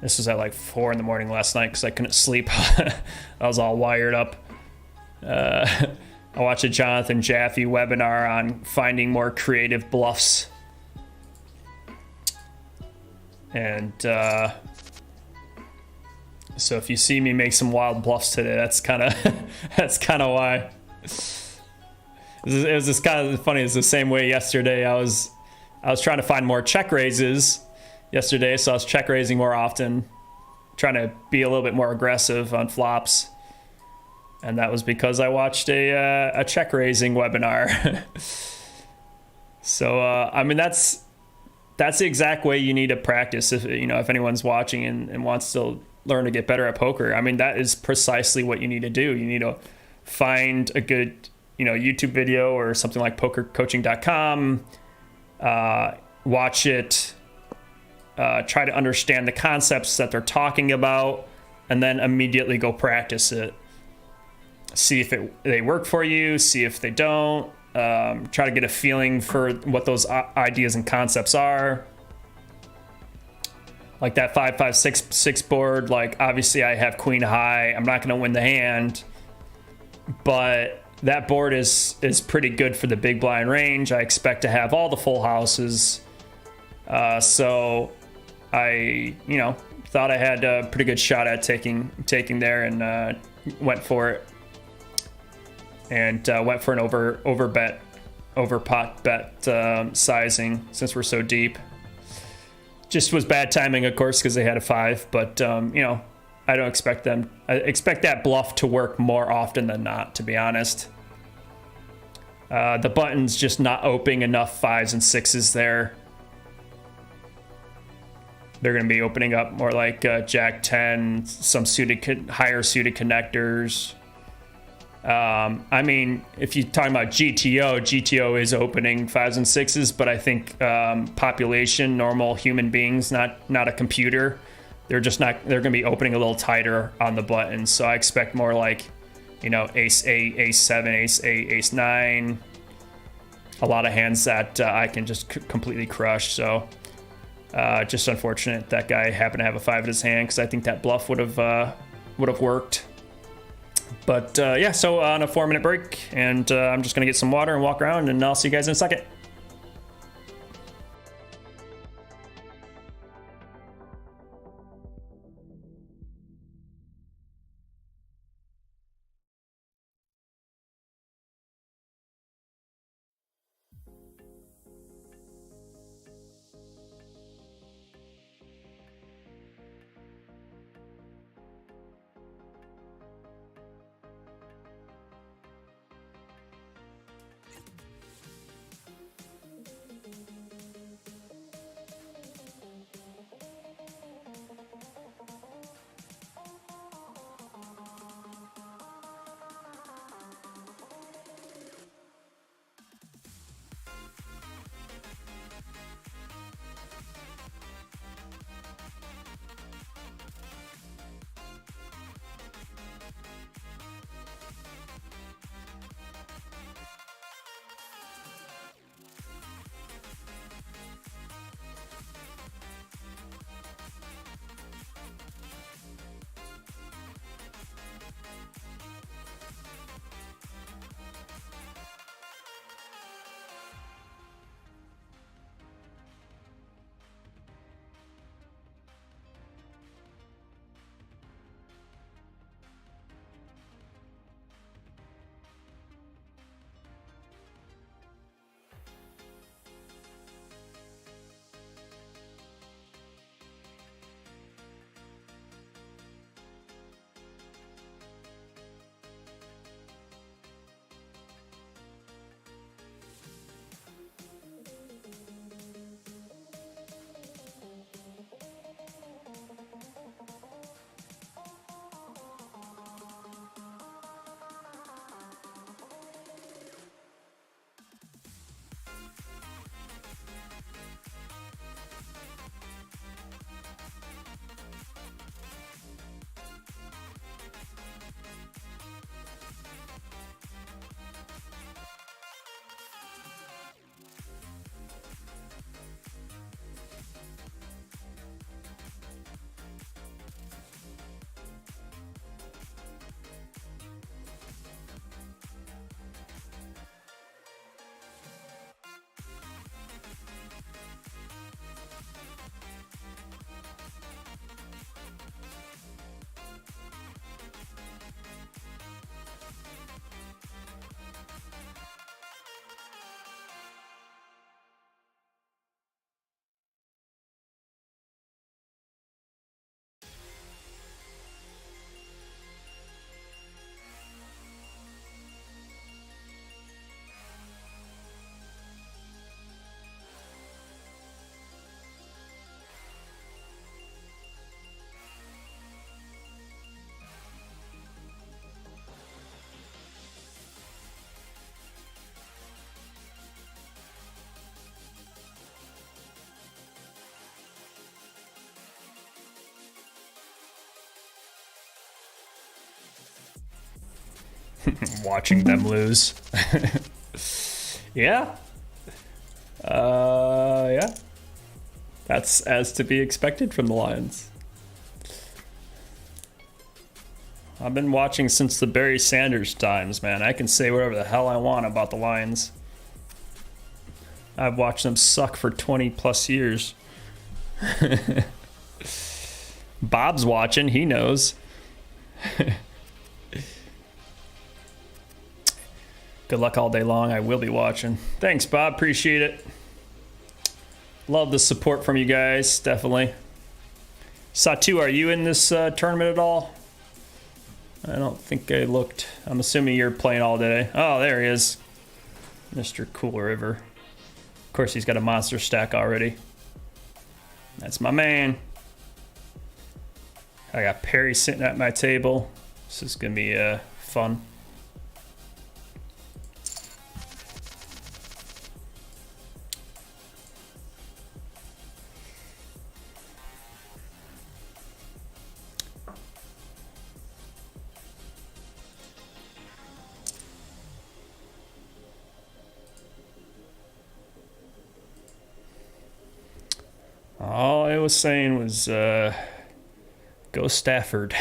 This was at like 4 in the morning last night because I couldn't sleep. I was all wired up. I watched a Jonathan Jaffe webinar on finding more creative bluffs. And so if you see me make some wild bluffs today, that's kind of why. It was just kind of funny. It's the same way yesterday. I was trying to find more check raises yesterday, so I was check raising more often, trying to be a little bit more aggressive on flops. And that was because I watched a check raising webinar. So I mean that's the exact way you need to practice if anyone's watching and wants to learn to get better at poker. I mean, that is precisely what you need to do. You need to find a good YouTube video or something like pokercoaching.com, watch it, try to understand the concepts that they're talking about, and then immediately go practice it. See if they work for you, see if they don't, try to get a feeling for what those ideas and concepts are. like that 5-5-6 board. Like obviously I have queen high. I'm not going to win the hand, but that board is pretty good for the big blind range. I expect to have all the full houses. So I, thought I had a pretty good shot at taking there, and went for it. And went for an over pot bet sizing since we're so deep. Just was bad timing, of course, because they had a 5. But I don't expect them. I expect that bluff to work more often than not, to be honest. The button's just not opening enough 5s and 6s there. They're going to be opening up more like Jack 10, some higher suited connectors. I mean, if you're talking about GTO is opening 5s and 6s, but I think population, normal human beings, not a computer, they're going to be opening a little tighter on the buttons. So I expect more like, ace 8, ace 7, ace 8, ace 9. A lot of hands that I can just completely crush. So just unfortunate that guy happened to have a 5 in his hand, because I think that bluff would have worked. But yeah, so on a 4-minute break, and I'm just gonna get some water and walk around, and I'll see you guys in a second. Watching them lose. Yeah. Yeah. That's as to be expected from the Lions. I've been watching since the Barry Sanders times, man. I can say whatever the hell I want about the Lions. I've watched them suck for 20 plus years. Bob's watching, he knows. Good luck all day long. I will be watching. Thanks, Bob. Appreciate it. Love the support from you guys, definitely. Satu, are you in this tournament at all? I don't think I looked. I'm assuming you're playing all day. Oh, there he is. Mr. Cool River. Of course, he's got a monster stack already. That's my man. I got Perry sitting at my table. This is going to be fun. All I was saying was, go Stafford.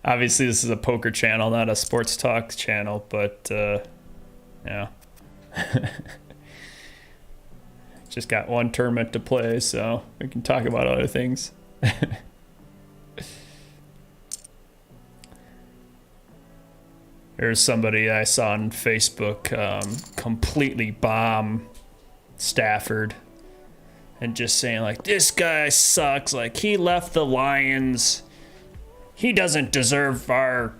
Obviously, this is a poker channel, not a sports talk channel, but, yeah. Just got one tournament to play, so we can talk about other things. There's somebody I saw on Facebook completely bomb Stafford and just saying like, this guy sucks, like he left the Lions, he doesn't deserve our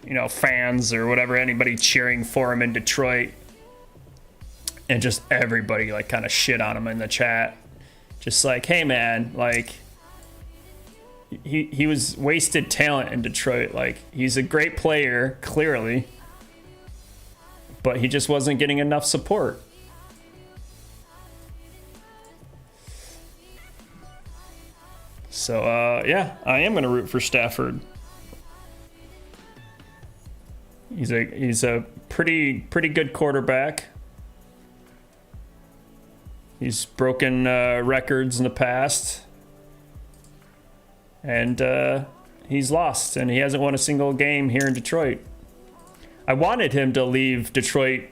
you know, fans or whatever, anybody cheering for him in Detroit. And just everybody like kind of shit on him in the chat, just like, hey man, like he was wasted talent in Detroit. Like, he's a great player clearly, but he just wasn't getting enough support. So, yeah, I am going to root for Stafford. He's a pretty good quarterback. He's broken records in the past. And he's lost, and he hasn't won a single game here in Detroit. I wanted him to leave Detroit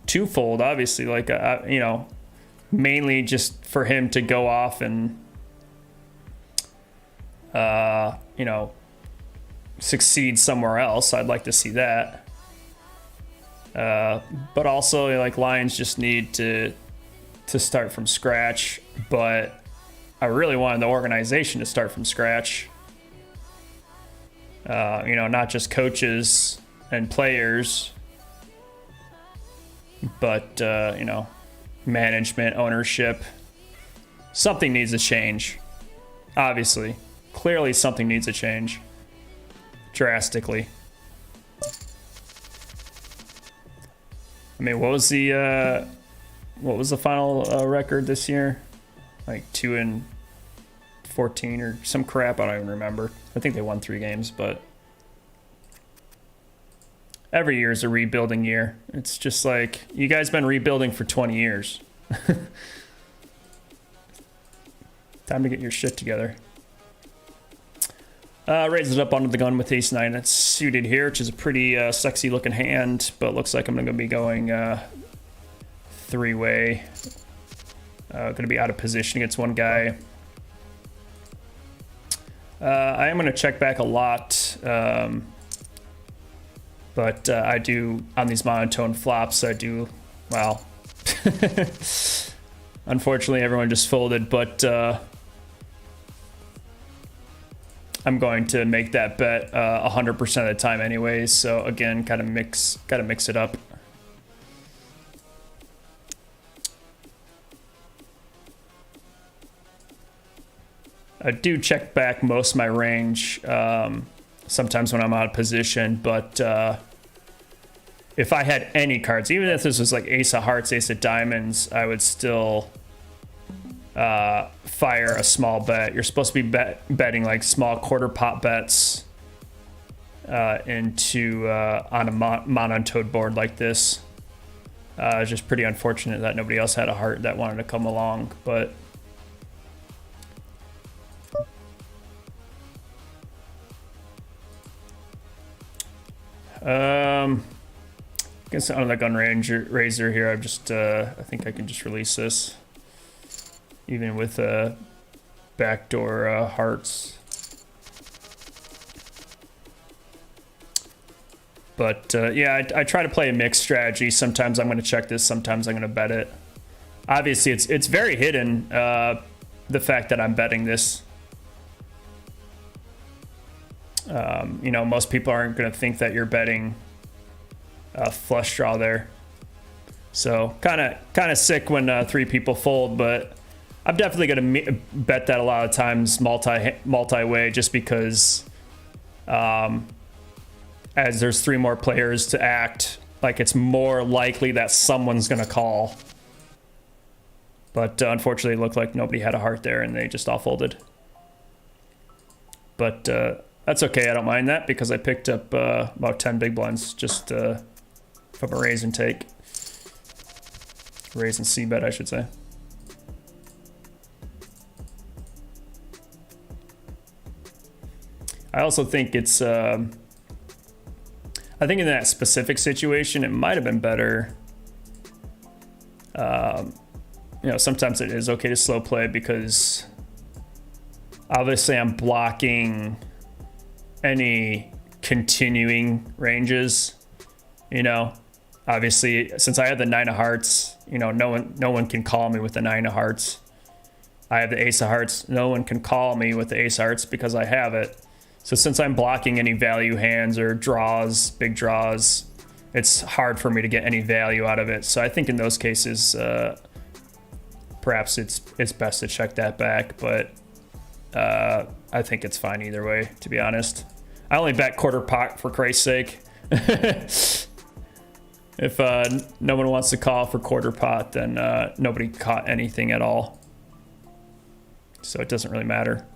twofold, obviously, like, you know, mainly just for him to go off and, you know, succeed somewhere else. I'd like to see that. But also, like, Lions just need to start from scratch, but I really wanted the organization to start from scratch. You know, not just coaches and players, but, you know, management, ownership. Something needs to change. Obviously. Clearly something needs to change. Drastically. I mean, what was the final record this year? Like 2-14 or some crap, I don't even remember. I think they won 3 games, but every year is a rebuilding year. It's just like, you guys been rebuilding for 20 years. Time to get your shit together. Raises it up onto the gun with ace-9. It's suited here, which is a pretty sexy looking hand, but looks like I'm going to be going 3-way. Going to be out of position against one guy. I am going to check back a lot, but I do, on these monotone flops, I do, well, unfortunately everyone just folded, but I'm going to make that bet 100% of the time anyways, so again, gotta mix it up. I do check back most of my range sometimes when I'm out of position, but if I had any cards, even if this was like ace of hearts, ace of diamonds, I would still fire a small bet. You're supposed to be betting like small quarter pot bets into on a monotone board like this. It's just pretty unfortunate that nobody else had a heart that wanted to come along, but guess on the gun razor here, I've just I think I can just release this, even with backdoor hearts. But yeah, I try to play a mixed strategy. Sometimes I'm going to check this, sometimes I'm going to bet it. Obviously, it's very hidden, the fact that I'm betting this. You know, most people aren't going to think that you're betting a flush draw there. So kind of sick when 3 people fold, but I'm definitely going to bet that a lot of times multi-way, just because as there's 3 more players to act, like it's more likely that someone's going to call. But unfortunately, it looked like nobody had a heart there and they just all folded. But that's okay, I don't mind that, because I picked up about 10 big blinds just from a raise and take. Raise and C bet, I should say. I also think it's, I think in that specific situation, it might have been better. You know, sometimes it is okay to slow play because obviously I'm blocking any continuing ranges, you know. Obviously, since I have the 9 of hearts, you know, no one can call me with the 9 of hearts. I have the ace of hearts. No one can call me with the ace of hearts because I have it. So since I'm blocking any value hands or draws, big draws, it's hard for me to get any value out of it. So I think in those cases, perhaps it's best to check that back. But I think it's fine either way, to be honest. I only bet quarter pot for Christ's sake. If no one wants to call for quarter pot, then nobody caught anything at all. So it doesn't really matter.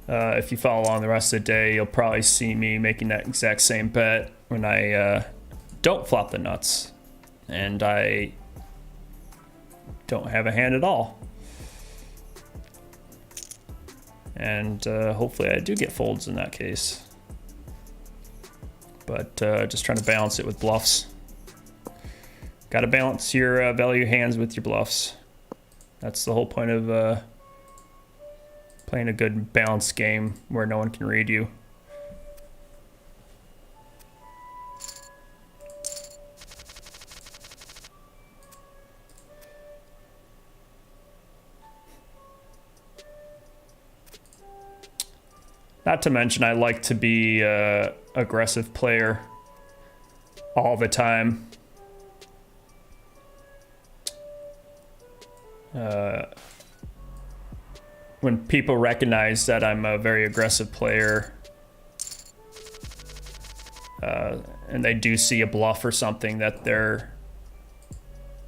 If you follow along the rest of the day, you'll probably see me making that exact same bet when I don't flop the nuts and I don't have a hand at all. And hopefully I do get folds in that case. But just trying to balance it with bluffs. Got to balance your value hands with your bluffs. That's the whole point of playing a good balanced game where no one can read you. Not to mention, I like to be an aggressive player all the time. When people recognize that I'm a very aggressive player, and they do see a bluff or something, that they're,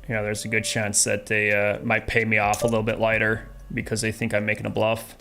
you know, there's a good chance that they might pay me off a little bit lighter because they think I'm making a bluff.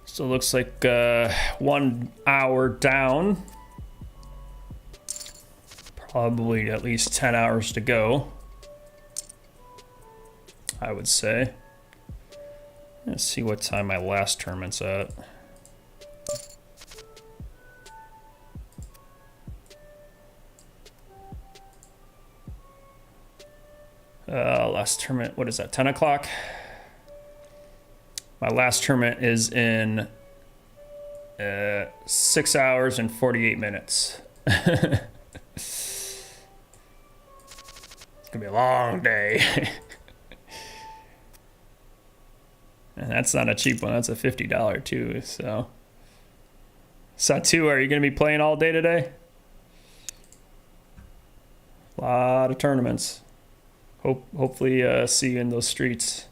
So it looks like 1 hour down. Probably at least 10 hours to go, I would say. Let's see what time my last tournament's at. Last tournament, what is that, 10 o'clock? My last tournament is in 6 hours and 48 minutes. It's gonna be a long day. And that's not a cheap one, that's a $50 too, so. Satu, are you gonna be playing all day today? A lot of tournaments. Hopefully see you in those streets.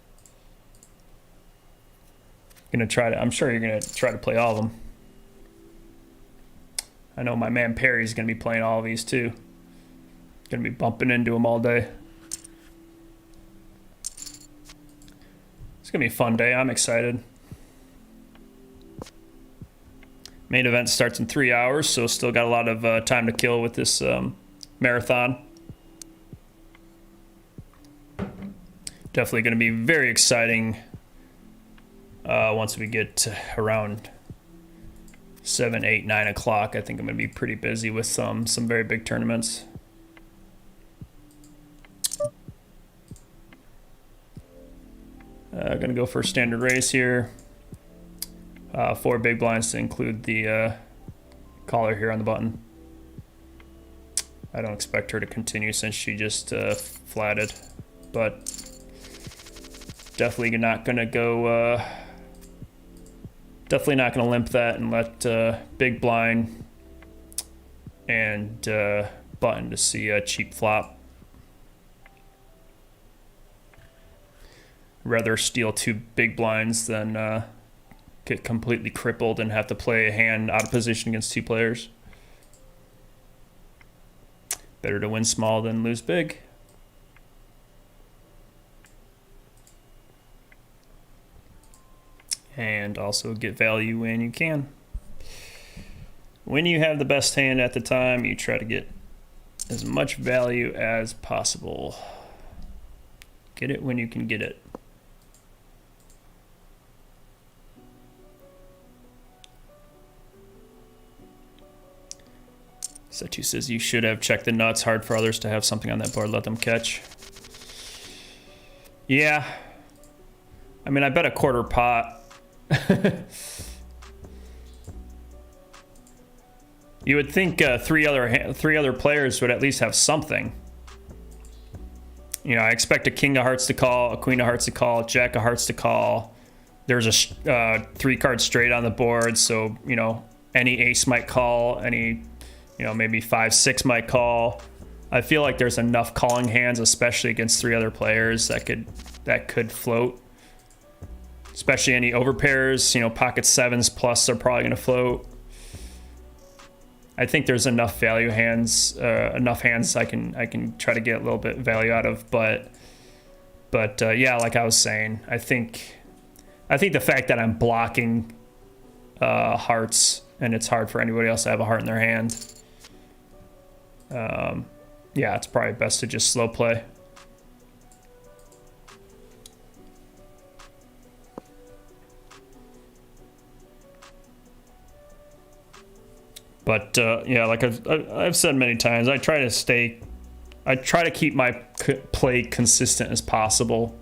I'm sure you're gonna try to play all of them. I know my man Perry's gonna be playing all of these too. Gonna be bumping into them all day. It's gonna be a fun day, I'm excited. Main event starts in 3 hours, so still got a lot of time to kill with this marathon. Definitely going to be very exciting once we get to around 7, 8, 9 o'clock. I think I'm going to be pretty busy with some very big tournaments. Going to go for a standard raise here. 4 big blinds to include the caller here on the button. I don't expect her to continue since she just flatted, but definitely not gonna go. Definitely not gonna limp that and let big blind and button to see a cheap flop. Rather steal 2 big blinds than get completely crippled and have to play a hand out of position against 2 players. Better to win small than lose big. And also get value when you can. When you have the best hand at the time, you try to get as much value as possible. Get it when you can get it. Setu says you should have checked the nuts. Hard for others to have something on that board, let them catch. Yeah. I mean, I bet a quarter pot. You would think 3 other players would at least have something. You know, I expect a king of hearts to call, a queen of hearts to call, jack of hearts to call. There's a 3-card straight on the board, so, you know, any ace might call, any, you know, maybe 5, 6 might call. I feel like there's enough calling hands, especially against 3 other players, that could float. Especially any overpairs, you know, pocket 7s plus are probably going to float. I think there's enough value hands, enough hands I can try to get a little bit value out of, but yeah, like I was saying, I think the fact that I'm blocking hearts and it's hard for anybody else to have a heart in their hand. Yeah, it's probably best to just slow play. But yeah, like I've said many times, I try to keep my play consistent as possible.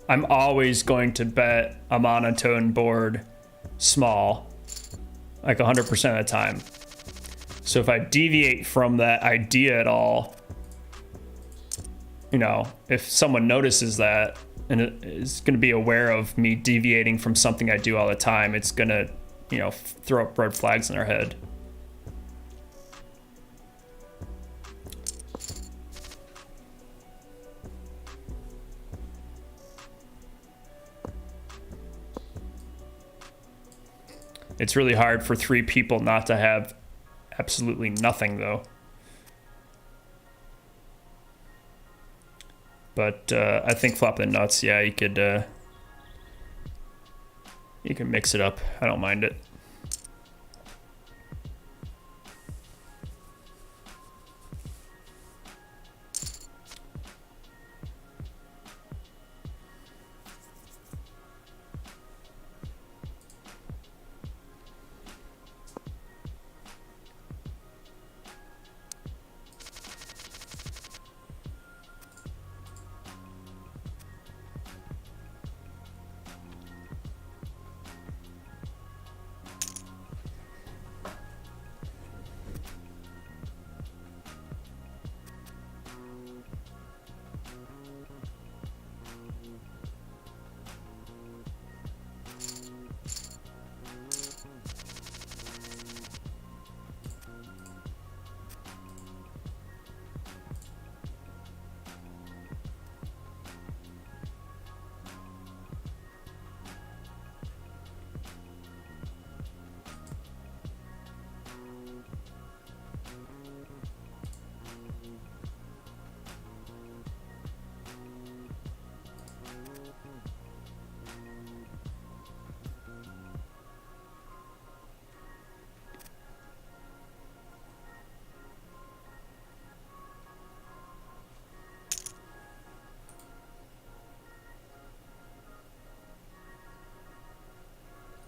I'm always going to bet a monotone board small, like 100% of the time. So if I deviate from that idea at all, you know, if someone notices that and is going to be aware of me deviating from something I do all the time, it's going to, you know, throw up red flags in their head. It's really hard for 3 people not to have absolutely nothing, though. But I think flop the nuts, yeah, you can mix it up. I don't mind it.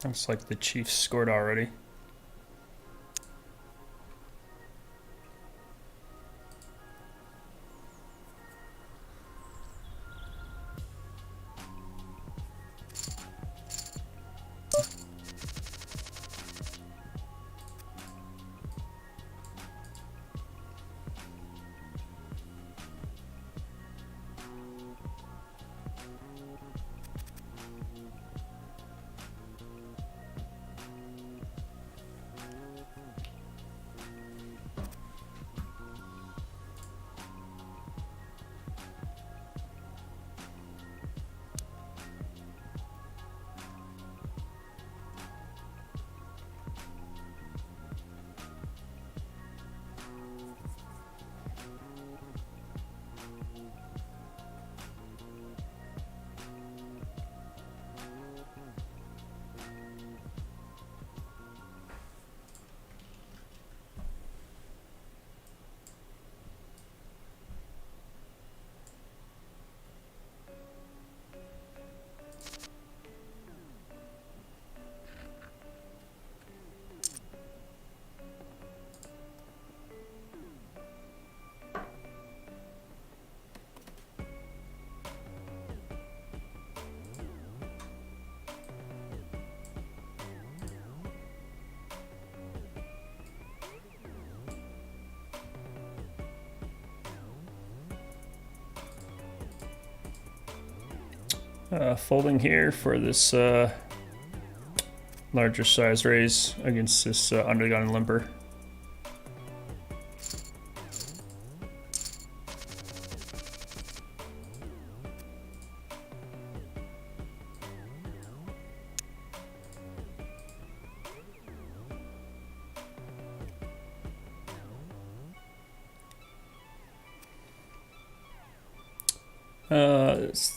Looks like the Chiefs scored already. Folding here for this larger size raise against this undergun limper.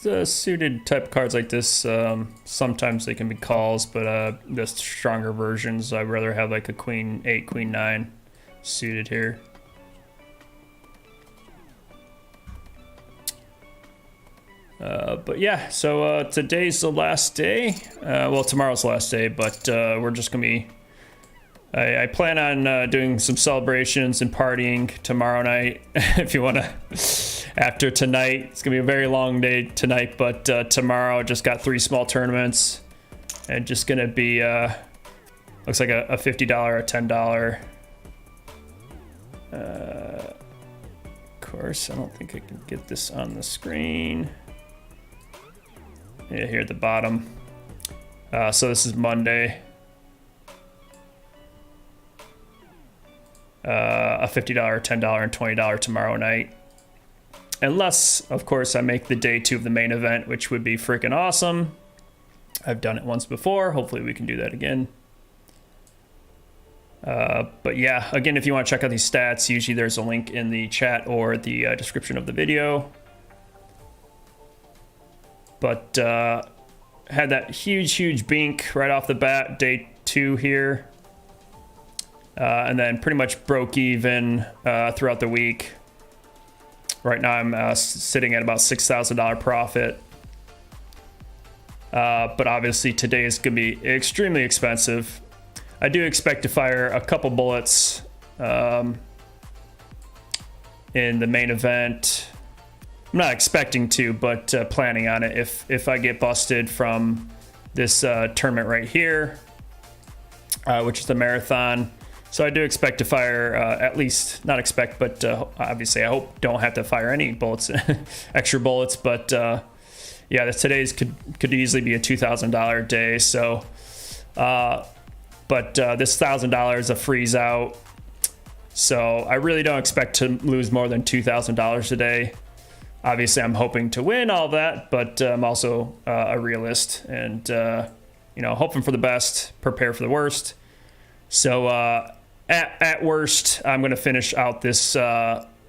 The suited type cards like this, sometimes they can be calls, but the stronger versions, I'd rather have like a queen 8, queen 9 suited here. But yeah, so today's the last day. Well, tomorrow's the last day, but we're just gonna be. I plan on doing some celebrations and partying tomorrow night. If you want to, after tonight, it's gonna be a very long day tonight. But tomorrow, just got 3 small tournaments, and just gonna be looks like a $50, a $10. Of course, I don't think I can get this on the screen. Yeah, here at the bottom. So this is Monday. A $50, $10, and $20 tomorrow night. Unless, of course, I make the day 2 of the main event, which would be freaking awesome. I've done it once before. Hopefully we can do that again. But yeah, again, if you want to check out these stats, usually there's a link in the chat or the description of the video. But had that huge bink right off the bat, day 2 here. And then pretty much broke even throughout the week. Right now I'm sitting at about $6,000 profit. But obviously today is going to be extremely expensive. I do expect to fire a couple bullets in the main event. I'm not expecting to, but planning on it if I get busted from this tournament right here, which is the marathon. So I do expect to fire at least, not expect, but obviously I hope don't have to fire any bullets, extra bullets. But yeah, today's could easily be a $2,000 day. So, but this $1,000 a freeze out. So I really don't expect to lose more than $2,000 a day. Obviously, I'm hoping to win all that, but I'm also a realist and, you know, hoping for the best, prepare for the worst. So at worst, I'm going to finish out this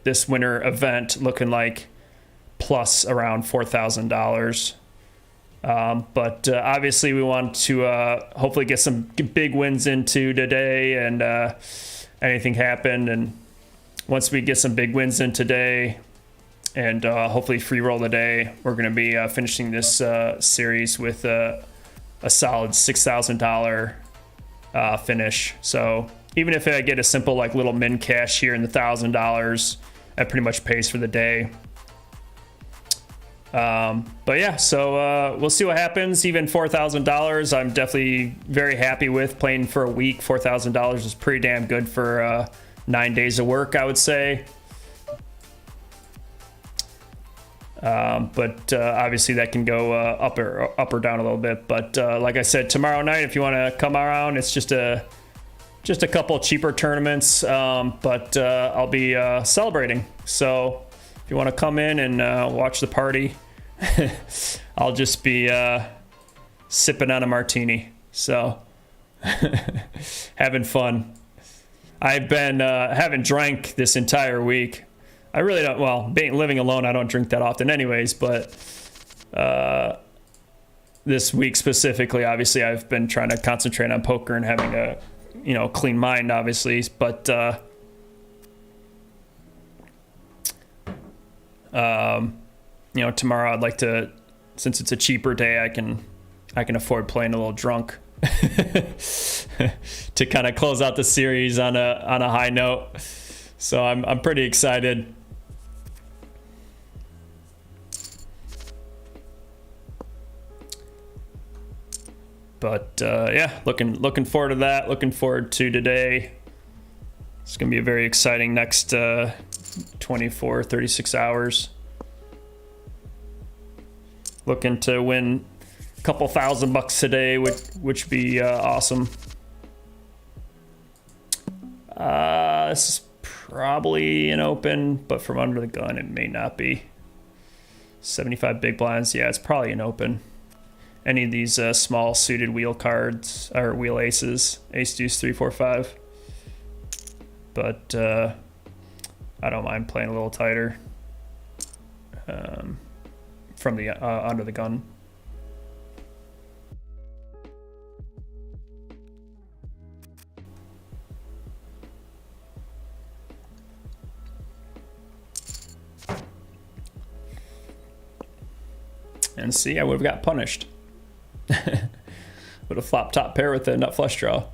this winter event looking like plus around $4,000. But obviously, we want to hopefully get some big wins into today and anything happen. And once we get some big wins in today, and hopefully free roll the day, we're going to be finishing this series with a a solid $6,000 finish. So even if I get a simple like little min cash here in the $1,000, that pretty much pays for the day. But yeah, so we'll see what happens. Even $4,000, I'm definitely very happy with. Playing for a week, $4,000 is pretty damn good for 9 days of work, I would say. But obviously that can go up or down a little bit. But like I said, tomorrow night, if you want to come around, it's just a couple cheaper tournaments, but I'll be celebrating. So if you want to come in and watch the party, I'll just be sipping on a martini. So having fun. I've been haven't drank this entire week. I really don't. Well, living alone, I don't drink that often anyways, but this week specifically, obviously I've been trying to concentrate on poker and having a clean mind, obviously, but tomorrow I'd like to, since it's a cheaper day, I can afford playing a little drunk to kind of close out the series on a high note. So I'm pretty excited. But yeah, looking forward to that. Looking forward to today. It's gonna be a very exciting next 24, 36 hours. Looking to win a couple $1,000 today, which would be awesome. This is probably an open, but from under the gun it may not be. 75 big blinds, yeah, it's probably an open. Any of these small suited wheel cards or wheel aces, ace, deuce, 3, 4, 5. But I don't mind playing a little tighter from the under the gun. And see, I would have got punished. Would have flopped top pair with a nut flush draw.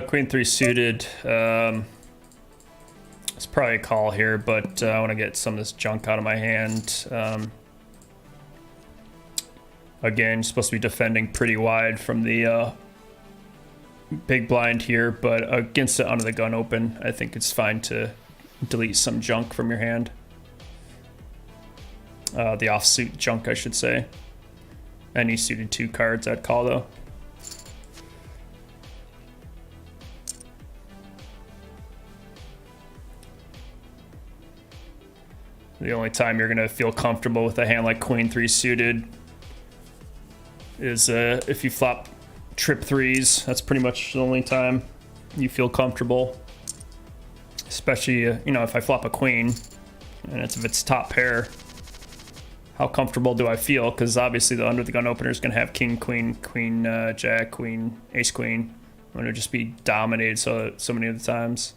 Queen 3 suited. It's probably a call here, but I want to get some of this junk out of my hand. Again, you're supposed to be defending pretty wide from the big blind here, but against the under the gun open, I think it's fine to delete some junk from your hand. The offsuit junk, I should say. Any suited 2 cards I'd call though. The only time you're gonna feel comfortable with a hand like Queen 3 suited is if you flop trip 3s. That's pretty much the only time you feel comfortable. Especially, if I flop a queen, and if it's top pair, how comfortable do I feel? Because obviously the under the gun opener is gonna have king, queen, queen, jack, queen, ace, queen. I'm gonna just be dominated so many of the times.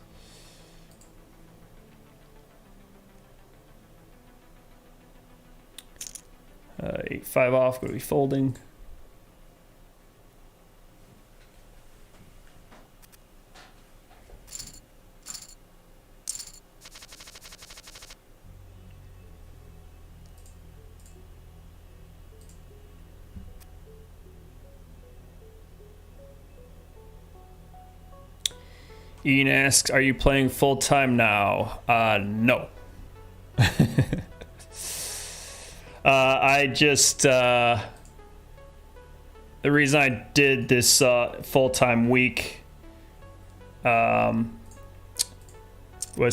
8-5 off, gonna be folding. Ian asks, are you playing full-time now? No. I just, the reason I did this full-time week was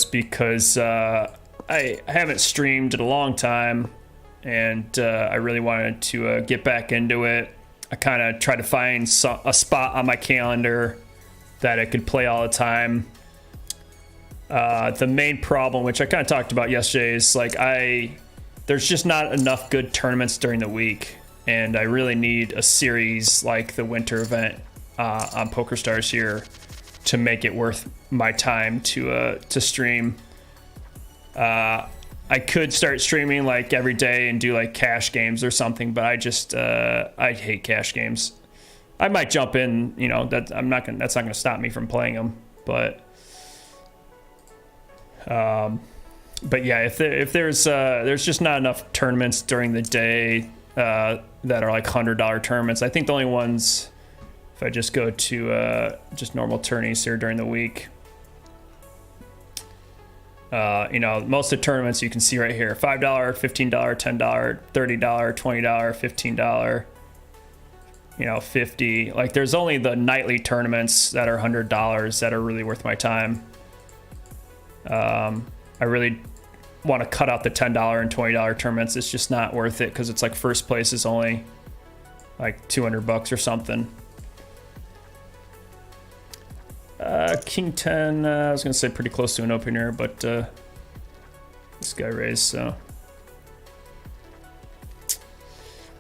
because I haven't streamed in a long time, and I really wanted to get back into it. I kind of tried to find a spot on my calendar that I could play all the time. The main problem, which I kind of talked about yesterday, is like there's just not enough good tournaments during the week, and I really need a series like the winter event on PokerStars here to make it worth my time to stream. I could start streaming like every day and do like cash games or something, but I just I hate cash games. I might jump in, you know, that's not gonna stop me from playing them, but yeah, if there's just not enough tournaments during the day that are like $100 tournaments. I think the only ones, if I just go to just normal tourneys here during the week, you know, most of the tournaments you can see right here: $5, $15, $10, $30, $20, $15, you know, $50. Like, there's only the nightly tournaments that are $100 that are really worth my time. I really want to cut out the $10 and $20 tournaments. It's just not worth it, because it's like first place is only like $200 or something. King 10, I was gonna say pretty close to an opener, but this guy raised, so.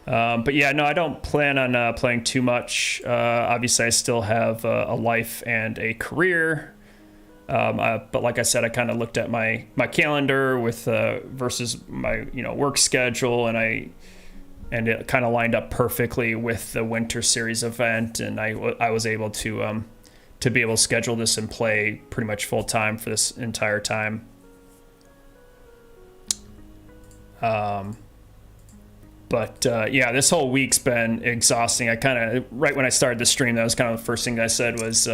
But yeah, no, I don't plan on playing too much. Obviously, I still have a life and a career. But like I said, I kind of looked at my calendar with versus my work schedule, and it kind of lined up perfectly with the Winter Series event, and I was able to be able to schedule this and play pretty much full time for this entire time. But yeah, this whole week's been exhausting. I kind of, right when I started the stream, that was kind of the first thing I said was,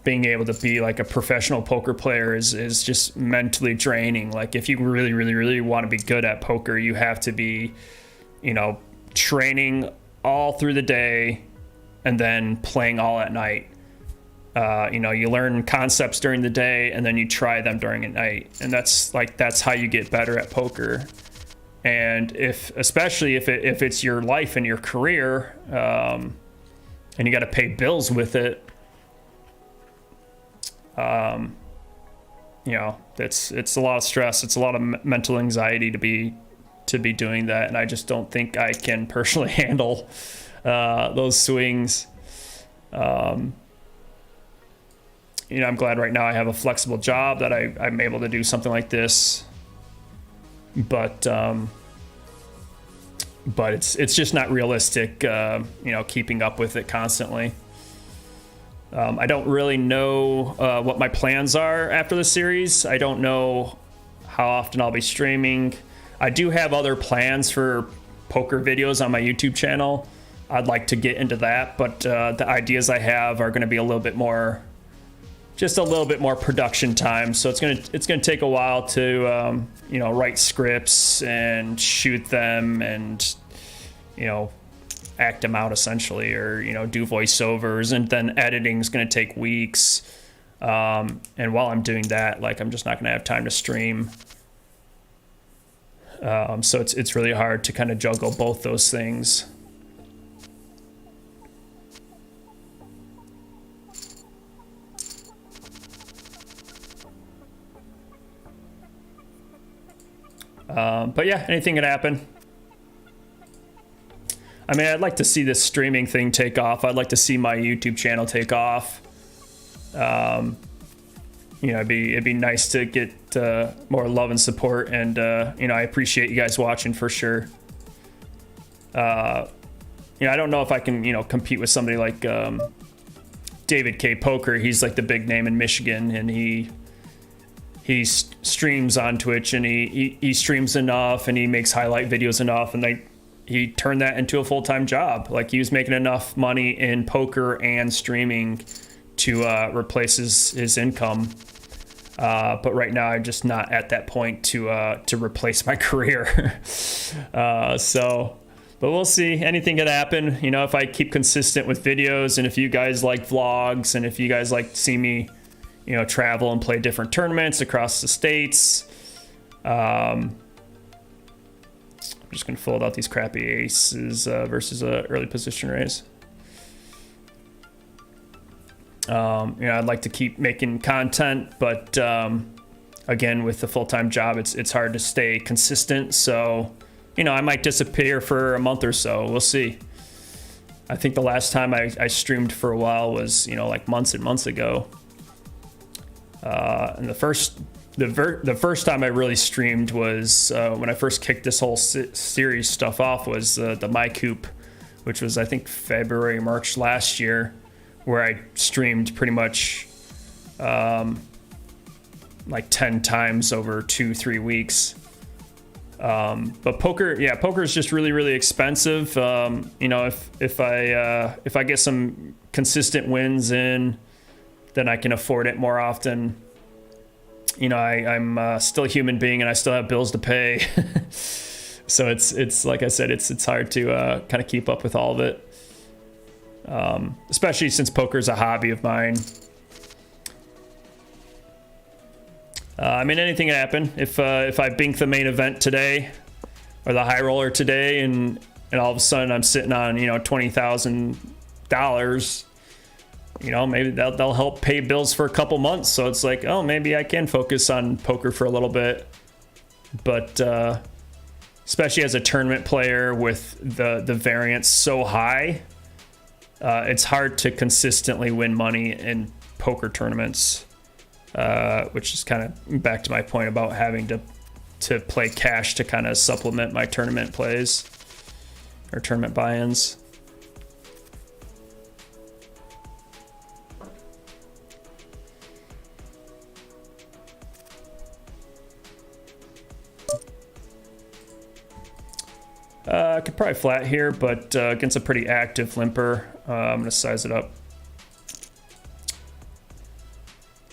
being able to be like a professional poker player is just mentally draining. Like, if you really, really, really want to be good at poker, you have to be, training all through the day and then playing all at night. You learn concepts during the day and then you try them during the night. And that's how you get better at poker. And especially if it's your life and your career, and you got to pay bills with it, it's a lot of stress. It's a lot of mental anxiety to be doing that. And I just don't think I can personally handle those swings. I'm glad right now I have a flexible job that I'm able to do something like this. But it's just not realistic, keeping up with it constantly. I don't really know what my plans are after the series. I don't know how often I'll be streaming. I do have other plans for poker videos on my YouTube channel. I'd like to get into that, but the ideas I have are going to be a little bit more production time. So it's gonna take a while to write scripts and shoot them and act them out essentially, or do voiceovers, and then editing is gonna take weeks. And while I'm doing that, I'm just not gonna have time to stream. So it's really hard to kind of juggle both those things. But yeah, anything can happen. I mean, I'd like to see this streaming thing take off. I'd like to see my YouTube channel take off. It'd be nice to get more love and support, and I appreciate you guys watching for sure. I don't know if I can compete with somebody like David K. Poker. He's like the big name in Michigan, and he streams on Twitch, and he streams enough, and he makes highlight videos enough, and he turned that into a full-time job. Like, he was making enough money in poker and streaming to replace his income. But right now, I'm just not at that point to replace my career. But we'll see. Anything could happen. You know, if I keep consistent with videos, and if you guys like vlogs, and if you guys like to see me, you know, travel and play different tournaments across the states. I'm just gonna fold out these crappy aces versus a early position raise. You know, I'd like to keep making content, but again, with the full-time job, it's hard to stay consistent. So, you know, I might disappear for a month or so. We'll see. I think the last time I streamed for a while was, you know, like months and months ago. And the first time I really streamed was when I first kicked this whole series stuff off was the My Coop, which was I think February, March last year, where I streamed pretty much like 10 times over 2-3 weeks. But poker is just really, really expensive. You know, if I get some consistent wins in, then I can afford it more often. You know, I'm still a human being and I still have bills to pay. So it's like I said, it's hard to kind of keep up with all of it. Especially since poker is a hobby of mine. I mean, anything can happen. If I bink the main event today or the high roller today, and all of a sudden I'm sitting on, you know, $20,000, you know, maybe that'll help pay bills for a couple months. So it's like, oh, maybe I can focus on poker for a little bit. But especially as a tournament player with the variance so high, it's hard to consistently win money in poker tournaments, which is kind of back to my point about having to play cash to kind of supplement my tournament plays or tournament buy-ins. I could probably flat here, but against a pretty active limper, I'm going to size it up.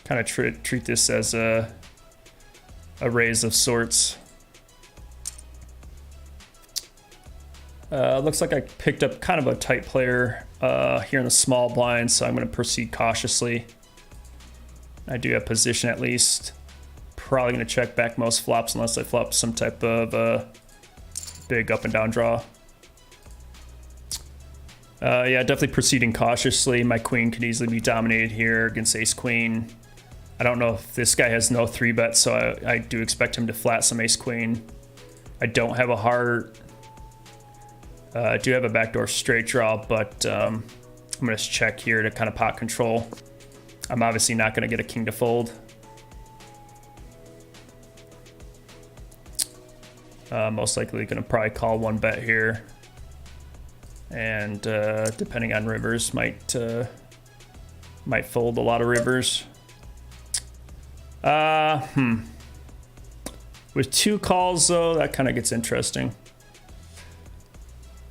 Kind of treat this as a raise of sorts. Looks like I picked up kind of a tight player here in the small blind, so I'm going to proceed cautiously. I do have position at least. Probably going to check back most flops unless I flop some type of big up and down draw. Yeah, definitely proceeding cautiously. My queen could easily be dominated here against ace queen. I don't know if this guy has no 3-bet, so I do expect him to flat some ace queen. I don't have a heart. I do have a backdoor straight draw, but I'm going to check here to kind of pot control. I'm obviously not going to get a king to fold. Most likely going to probably call 1-bet here. And depending on rivers, might fold a lot of rivers. With 2 calls, though, that kind of gets interesting.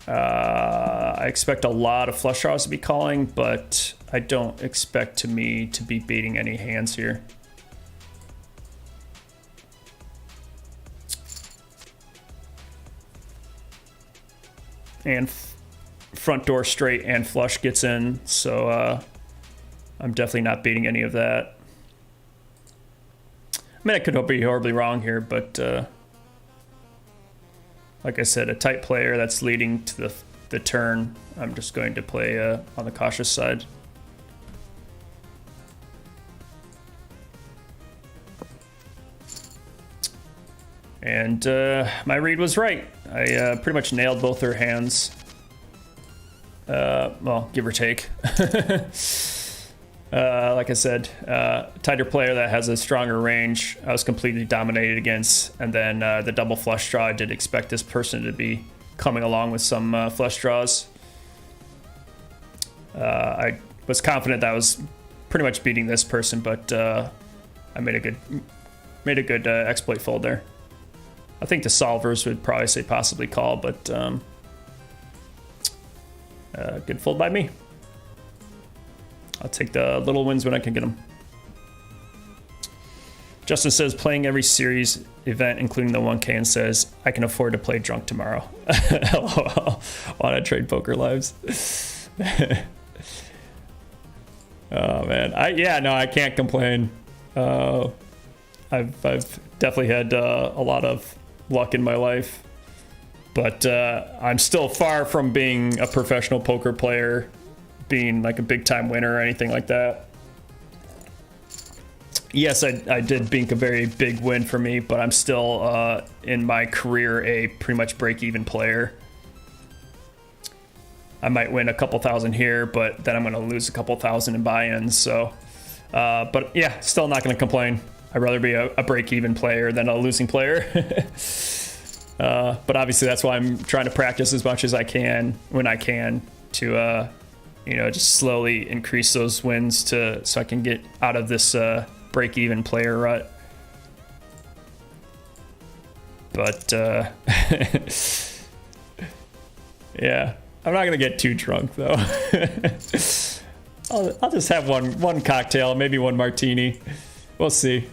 I expect a lot of flush draws to be calling, but I don't expect me to be beating any hands here. And front door straight and flush gets in, so I'm definitely not beating any of that. I mean, I could be horribly wrong here, but like I said, a tight player that's leading to the turn. I'm just going to play on the cautious side. And my read was right. I pretty much nailed both their hands. Well, give or take. Like I said, tighter player that has a stronger range, I was completely dominated against. And then the double flush draw, I did expect this person to be coming along with some flush draws. I was confident that I was pretty much beating this person, but I made a good exploit fold there. I think the solvers would probably say possibly call, but good fold by me. I'll take the little wins when I can get them. Justin says, playing every series event, including the 1K, and says, I can afford to play drunk tomorrow. LOL. Want to trade poker lives? Oh, man. I can't complain. I've definitely had a lot of luck in my life. But I'm still far from being a professional poker player, being like a big-time winner or anything like that. Yes, I did bink a very big win for me, but I'm still, in my career, a pretty much break-even player. I might win a couple thousand here, but then I'm going to lose a couple thousand in buy-ins. So, but yeah, still not going to complain. I'd rather be a break-even player than a losing player. But obviously that's why I'm trying to practice as much as I can when I can to, just slowly increase those wins so I can get out of this break-even player rut. But yeah, I'm not gonna get too drunk though. I'll just have one cocktail, maybe one martini. We'll see.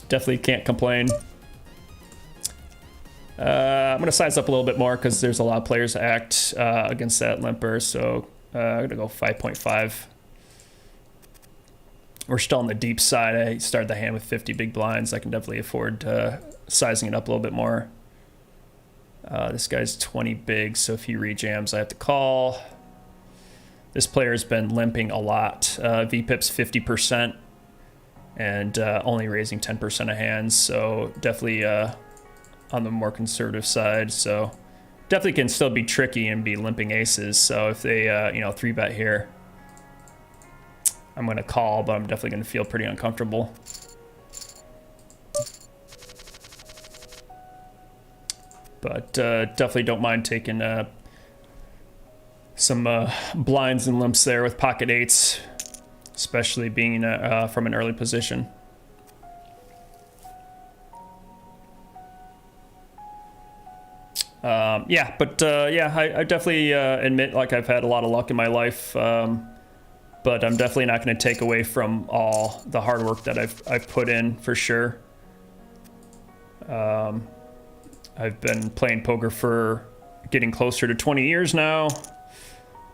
Definitely can't complain. I'm gonna size up a little bit more because there's a lot of players to act against that limper. So I'm gonna go 5.5. We're still on the deep side. I started the hand with 50 big blinds. I can definitely afford sizing it up a little bit more. This guy's 20 big, so if he rejams, I have to call. This player's been limping a lot. VPIP's 50% and only raising 10% of hands, so definitely on the more conservative side. So definitely can still be tricky and be limping aces. So if they, 3-bet here, I'm going to call, but I'm definitely going to feel pretty uncomfortable. But definitely don't mind taking some blinds and limps there with pocket eights, especially being from an early position. I definitely admit like I've had a lot of luck in my life. But I'm definitely not going to take away from all the hard work that I've put in for sure. I've been playing poker for getting closer to 20 years now,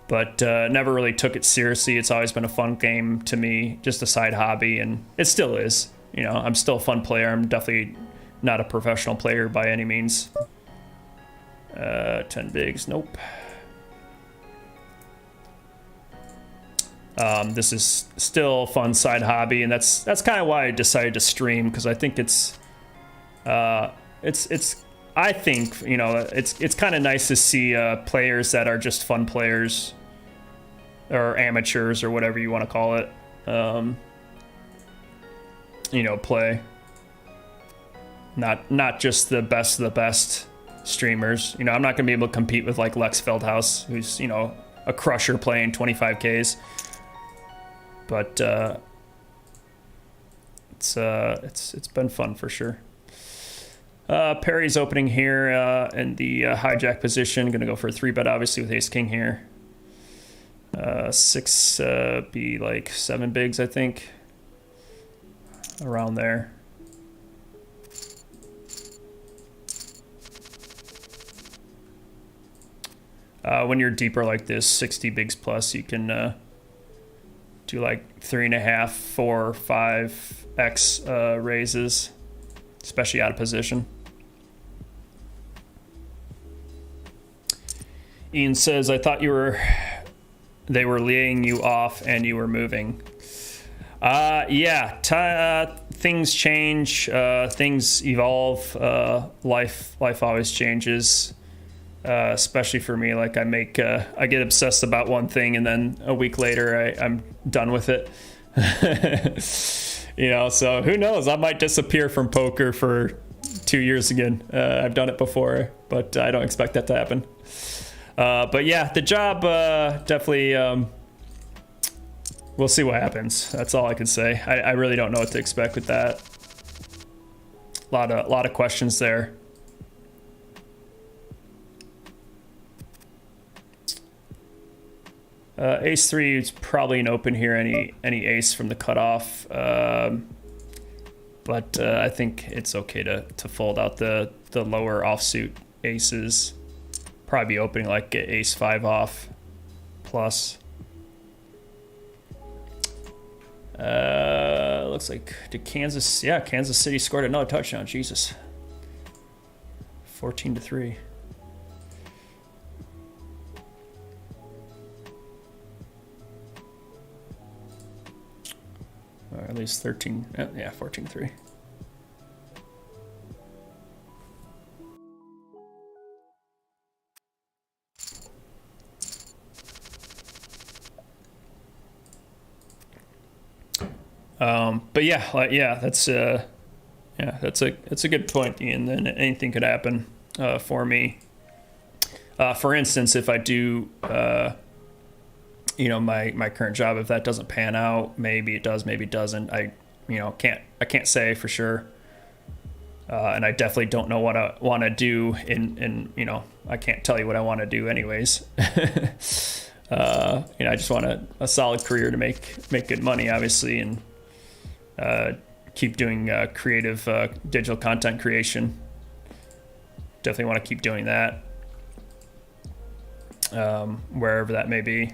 but never really took it seriously. It's always been a fun game to me, just a side hobby, and it still is. I'm still a fun player. I'm definitely not a professional player by any means. 10 bigs, nope. This is still a fun side hobby, and that's kind of why I decided to stream, because I think it's kind of nice to see players that are just fun players or amateurs or whatever you want to call it, play. Not just the best of the best streamers. I'm not going to be able to compete with like Lex Feldhaus, who's a crusher playing 25Ks. But it's been fun for sure. Perry's opening here in the hijack position. Gonna go for a 3-bet obviously with ace king here. 6 be like 7 bigs, I think, around there. When you're deeper like this, 60 bigs plus, you can do like 3.5, 4, 5x raises, especially out of position. Ian says, I thought they were laying you off and you were moving. Things change, things evolve, life always changes. Especially for me, like I get obsessed about one thing and then a week later I'm done with it. So who knows? I might disappear from poker for 2 years again. I've done it before, but I don't expect that to happen. But yeah, the job definitely, we'll see what happens. That's all I can say. I really don't know what to expect with that. A lot of questions there. Ace 3 is probably an open here, any ace from the cutoff. But I think it's okay to fold out the lower offsuit aces. Probably be opening like ace 5 off plus. Looks like Kansas City scored another touchdown. Jesus. 14-3. Or at least 13. Yeah, 14-3. But yeah, that's a good point, Ian. Then anything could happen for me. For instance, if I do, my current job, if that doesn't pan out, maybe it does, maybe it doesn't. I can't say for sure. And I definitely don't know what I want to do. I can't tell you what I want to do, anyways. I just want a solid career to make good money, obviously, and keep doing creative digital content creation. Definitely want to keep doing that, wherever that may be.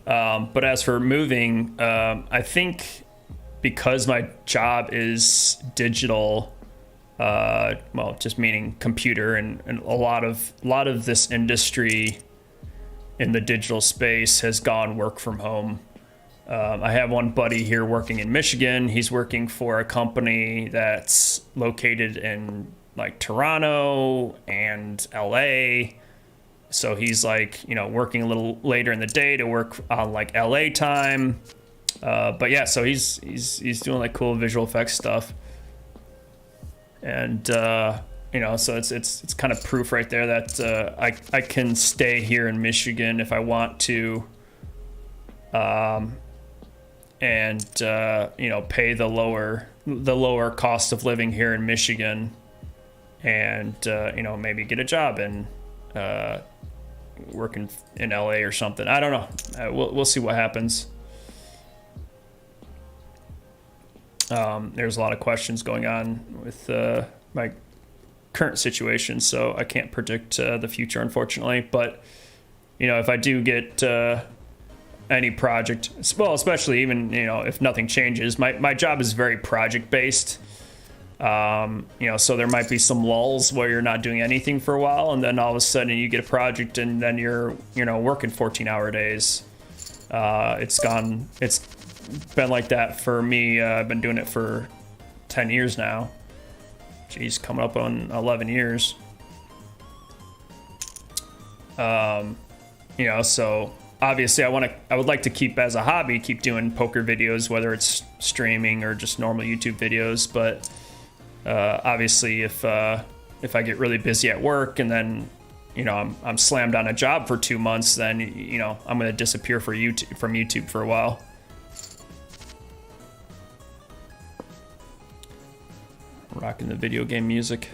But as for moving, I think because my job is digital, just meaning computer, and a lot of this industry in the digital space has gone work from home. I have one buddy here working in Michigan. He's working for a company that's located in like Toronto and LA. So he's like, working a little later in the day to work on like LA time. But yeah, so he's doing like cool visual effects stuff. And, so it's kind of proof right there that I can stay here in Michigan if I want to. And pay the lower cost of living here in Michigan, and maybe get a job in working in LA or something. I don't know. We'll see what happens. There's a lot of questions going on with my current situation, so I can't predict the future, unfortunately. But if I do get any project, well, especially even if nothing changes, my job is very project based. So there might be some lulls where you're not doing anything for a while, and then all of a sudden you get a project, and then you're working 14-hour days. It's been like that for me. I've been doing it for 10 years now. Geez, coming up on 11 years. So obviously I would like to keep as a hobby, keep doing poker videos, whether it's streaming or just normal YouTube videos. But obviously if I get really busy at work, and then I'm slammed on a job for 2 months, then I'm going to disappear from YouTube for a while. Rocking the video game music.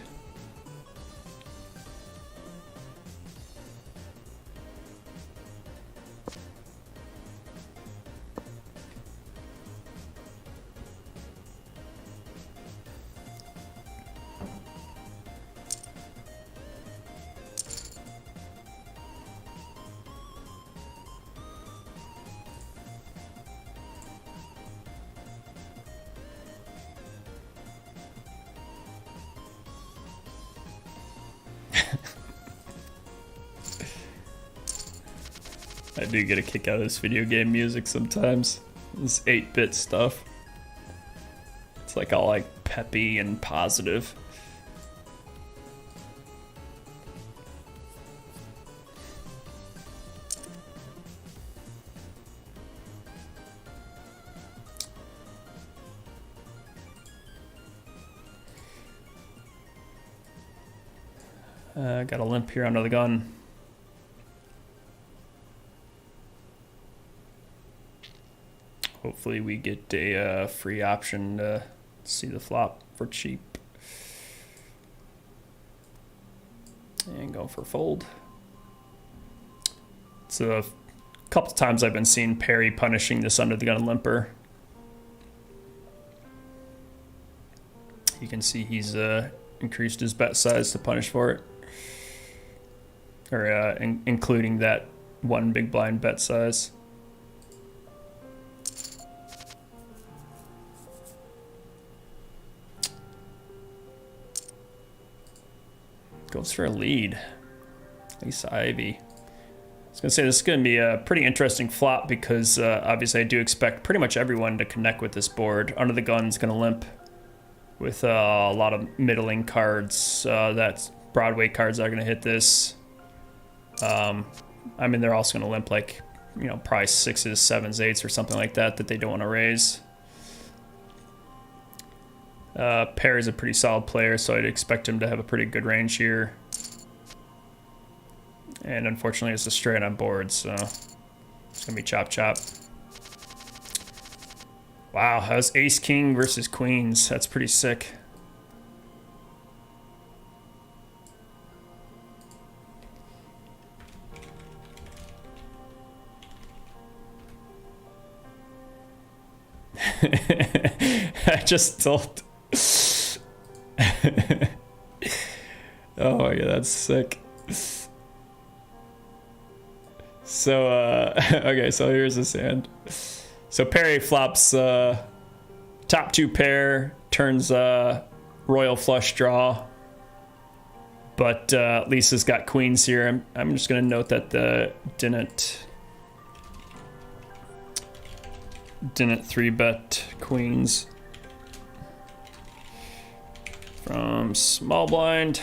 I do get a kick out of this video game music sometimes. This 8-bit stuff. It's like all like peppy and positive. Got a limp here under the gun. Hopefully we get a free option to see the flop for cheap. And go for fold. It's a couple times I've been seeing Perry punishing this under the gun limper. You can see he's increased his bet size to punish for it, or including that one big blind bet size. Goes for a lead. Lisa Ivy. I was gonna say this is gonna be a pretty interesting flop because obviously I do expect pretty much everyone to connect with this board. Under the gun's gonna limp with a lot of middling cards. That's Broadway cards that are gonna hit this. I mean, they're also gonna limp like, you know, probably 6s, 7s, 8s or something like that they don't want to raise. Perry's a pretty solid player, so I'd expect him to have a pretty good range here. And unfortunately, it's a straight on board, so it's gonna be chop chop. Wow, that was ace king versus queens. That's pretty sick. I just told. Oh my god, that's sick. So okay, so here's this hand. So Perry flops top 2 pair, turns royal flush draw, but Lisa's got queens here. I'm just gonna note that the didn't 3-bet queens from small blind.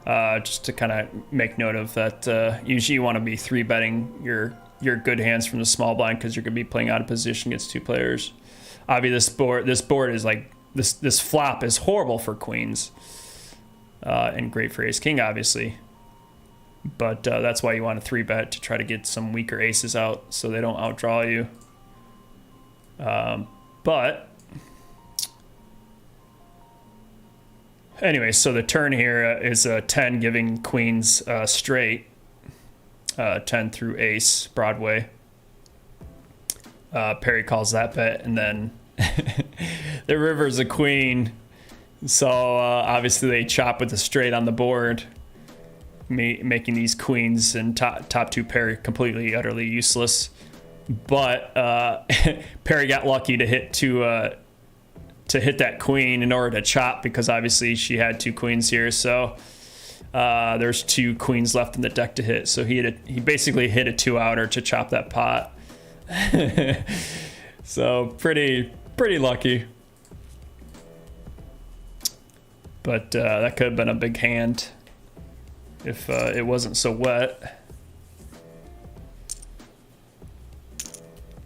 Just to kind of make note of that, usually you want to be 3-betting your good hands from the small blind because you're going to be playing out of position against 2 players. Obviously, this board is like this flop is horrible for queens, and great for ace king, obviously. But that's why you want to 3-bet to try to get some weaker aces out so they don't outdraw you. But anyway, so the turn here is a 10 giving queens straight, 10 through ace Broadway. Perry calls that bet, and then the river's a queen, so obviously they chop with the straight on the board, making these queens and top 2 pair completely utterly useless. But Perry got lucky to hit that queen in order to chop, because obviously she had 2 queens here, so there's 2 queens left in the deck to hit, so he basically hit a 2-outer to chop that pot. So pretty lucky, but that could have been a big hand if it wasn't so wet.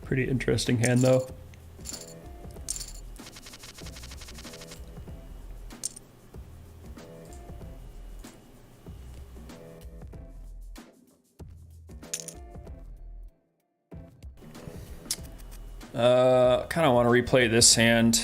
Pretty interesting hand though. Kind of want to replay this hand.